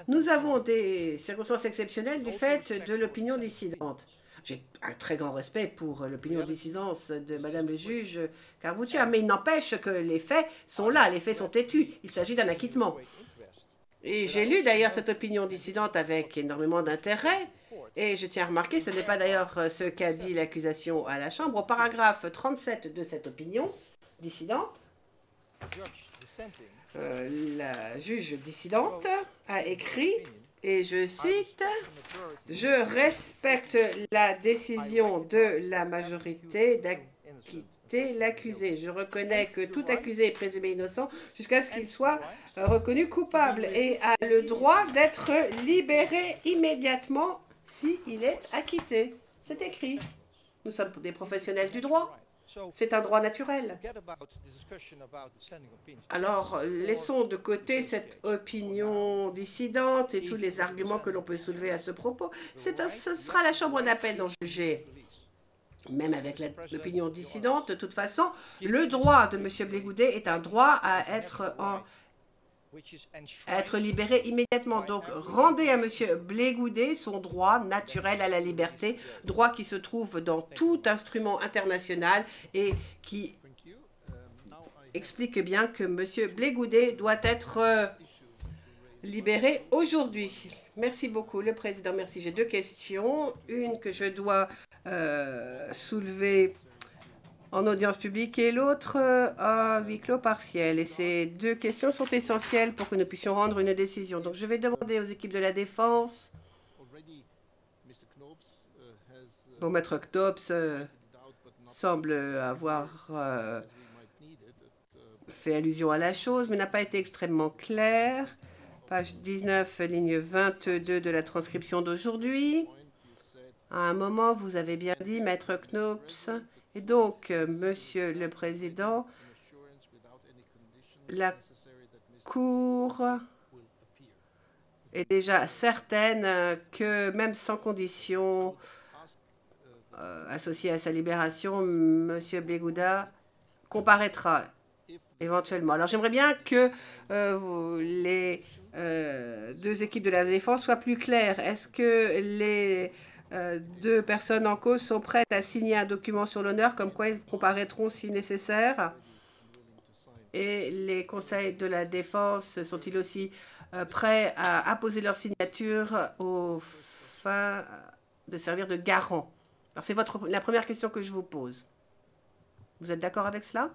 nous avons des circonstances exceptionnelles du fait de l'opinion dissidente. J'ai un très grand respect pour l'opinion dissidente de Madame le juge Karbouchia, mais il n'empêche que les faits sont là, les faits sont têtus. Il s'agit d'un acquittement. Et j'ai lu d'ailleurs cette opinion dissidente avec énormément d'intérêt. Et je tiens à remarquer, ce n'est pas d'ailleurs ce qu'a dit l'accusation à la Chambre. Au paragraphe 37 de cette opinion dissidente, la juge dissidente a écrit, et je cite, « Je respecte la décision de la majorité d'acquitter l'accusé. Je reconnais que tout accusé est présumé innocent jusqu'à ce qu'il soit reconnu coupable et a le droit d'être libéré immédiatement s'il est acquitté. » C'est écrit. Nous sommes des professionnels du droit. C'est un droit naturel. Alors, laissons de côté cette opinion dissidente et tous les arguments que l'on peut soulever à ce propos. Ce sera la chambre d'appel d'en juger. Même avec l'opinion dissidente, de toute façon, le droit de M. Blégoudet est un droit à être libéré immédiatement. Donc, rendez à M. Blégoudet son droit naturel à la liberté, droit qui se trouve dans tout instrument international et qui explique bien que M. Blégoudet doit être libéré aujourd'hui. Merci beaucoup, le Président. Merci. J'ai deux questions. Une que je dois soulever en audience publique et l'autre à huis clos partiel. Et ces deux questions sont essentielles pour que nous puissions rendre une décision. Donc, je vais demander aux équipes de la défense. Bon, Maître Knopf semble avoir fait allusion à la chose, mais n'a pas été extrêmement clair. Page 19, ligne 22 de la transcription d'aujourd'hui. À un moment, vous avez bien dit, Maître Knopf, Et donc, Monsieur le Président, la Cour est déjà certaine que même sans condition associée à sa libération, Monsieur Begouda comparaîtra éventuellement. Alors j'aimerais bien que les deux équipes de la défense soient plus claires. Est-ce que les deux personnes en cause sont prêtes à signer un document sur l'honneur comme quoi ils comparaîtront si nécessaire? Et les conseils de la défense sont-ils aussi prêts à apposer leur signature aux fins de servir de garant? Alors c'est la première question que je vous pose. Vous êtes d'accord avec cela?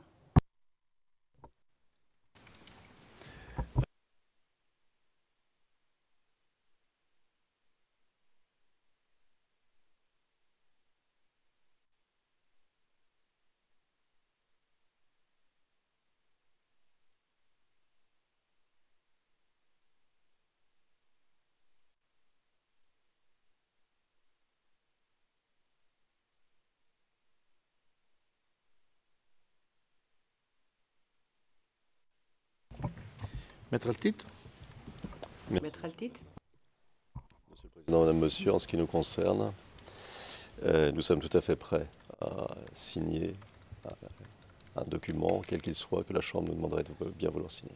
Maître Altit. Maître Altit. Monsieur le Président, Madame, Monsieur, en ce qui nous concerne, nous sommes tout à fait prêts à signer un document, quel qu'il soit, que la Chambre nous demanderait de bien vouloir signer.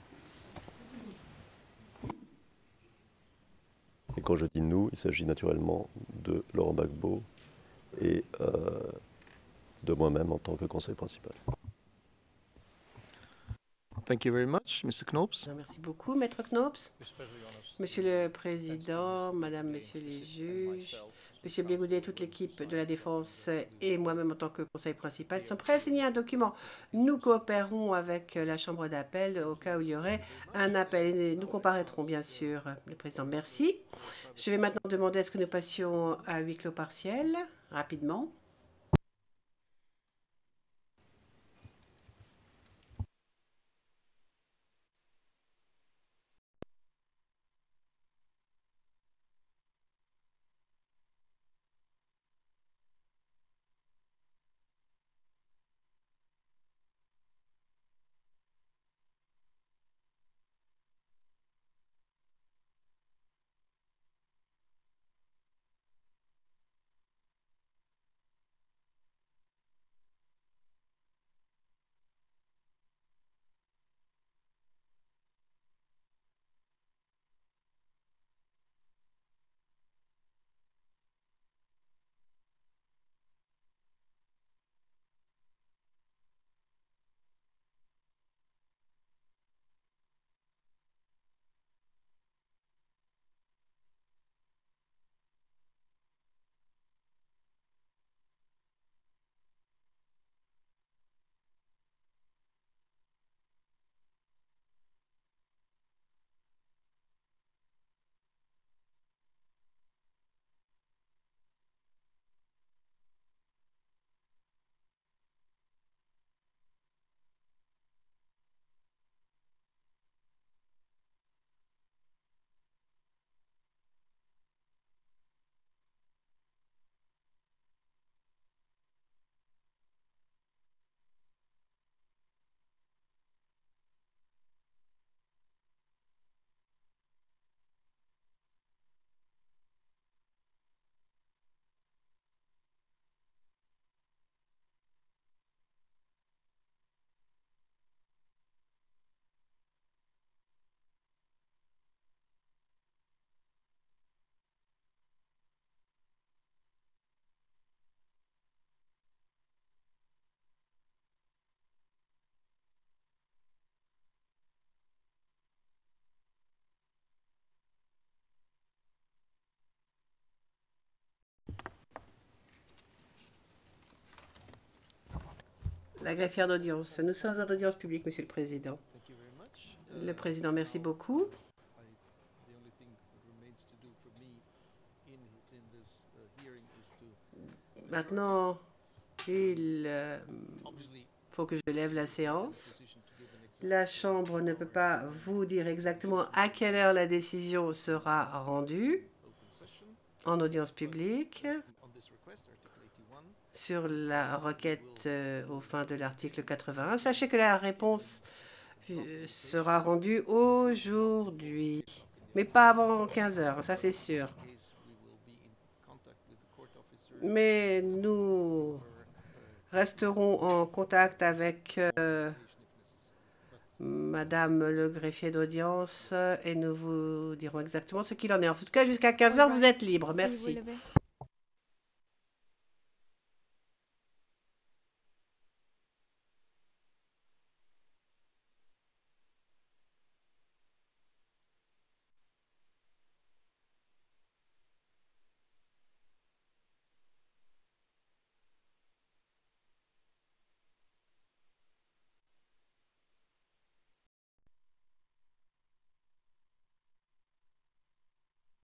Et quand je dis nous, il s'agit naturellement de Laurent Gbagbo et de moi-même en tant que conseiller principal. Thank you very much, Mr. Knopes. Merci beaucoup, Maître Knopes. Monsieur le Président, Madame, Messieurs les juges, Monsieur Begouda, toute l'équipe de la Défense et moi-même en tant que conseiller principal sont prêts à signer un document. Nous coopérons avec la Chambre d'appel au cas où il y aurait un appel. Et nous comparaîtrons, bien sûr. Le Président, merci. Je vais maintenant demander à ce que nous passions à huis clos partiel, rapidement. La greffière d'audience. Nous sommes en audience publique, Monsieur le Président. Le Président, merci beaucoup. Maintenant, il faut que je lève la séance. La Chambre ne peut pas vous dire exactement à quelle heure la décision sera rendue en audience publique. sur la requête aux fins de l'article 81. Sachez que la réponse sera rendue aujourd'hui, mais pas avant 15 heures, ça c'est sûr. Mais nous resterons en contact avec Madame le greffier d'audience et nous vous dirons exactement ce qu'il en est. En tout cas, jusqu'à 15 heures, vous êtes libre. Merci.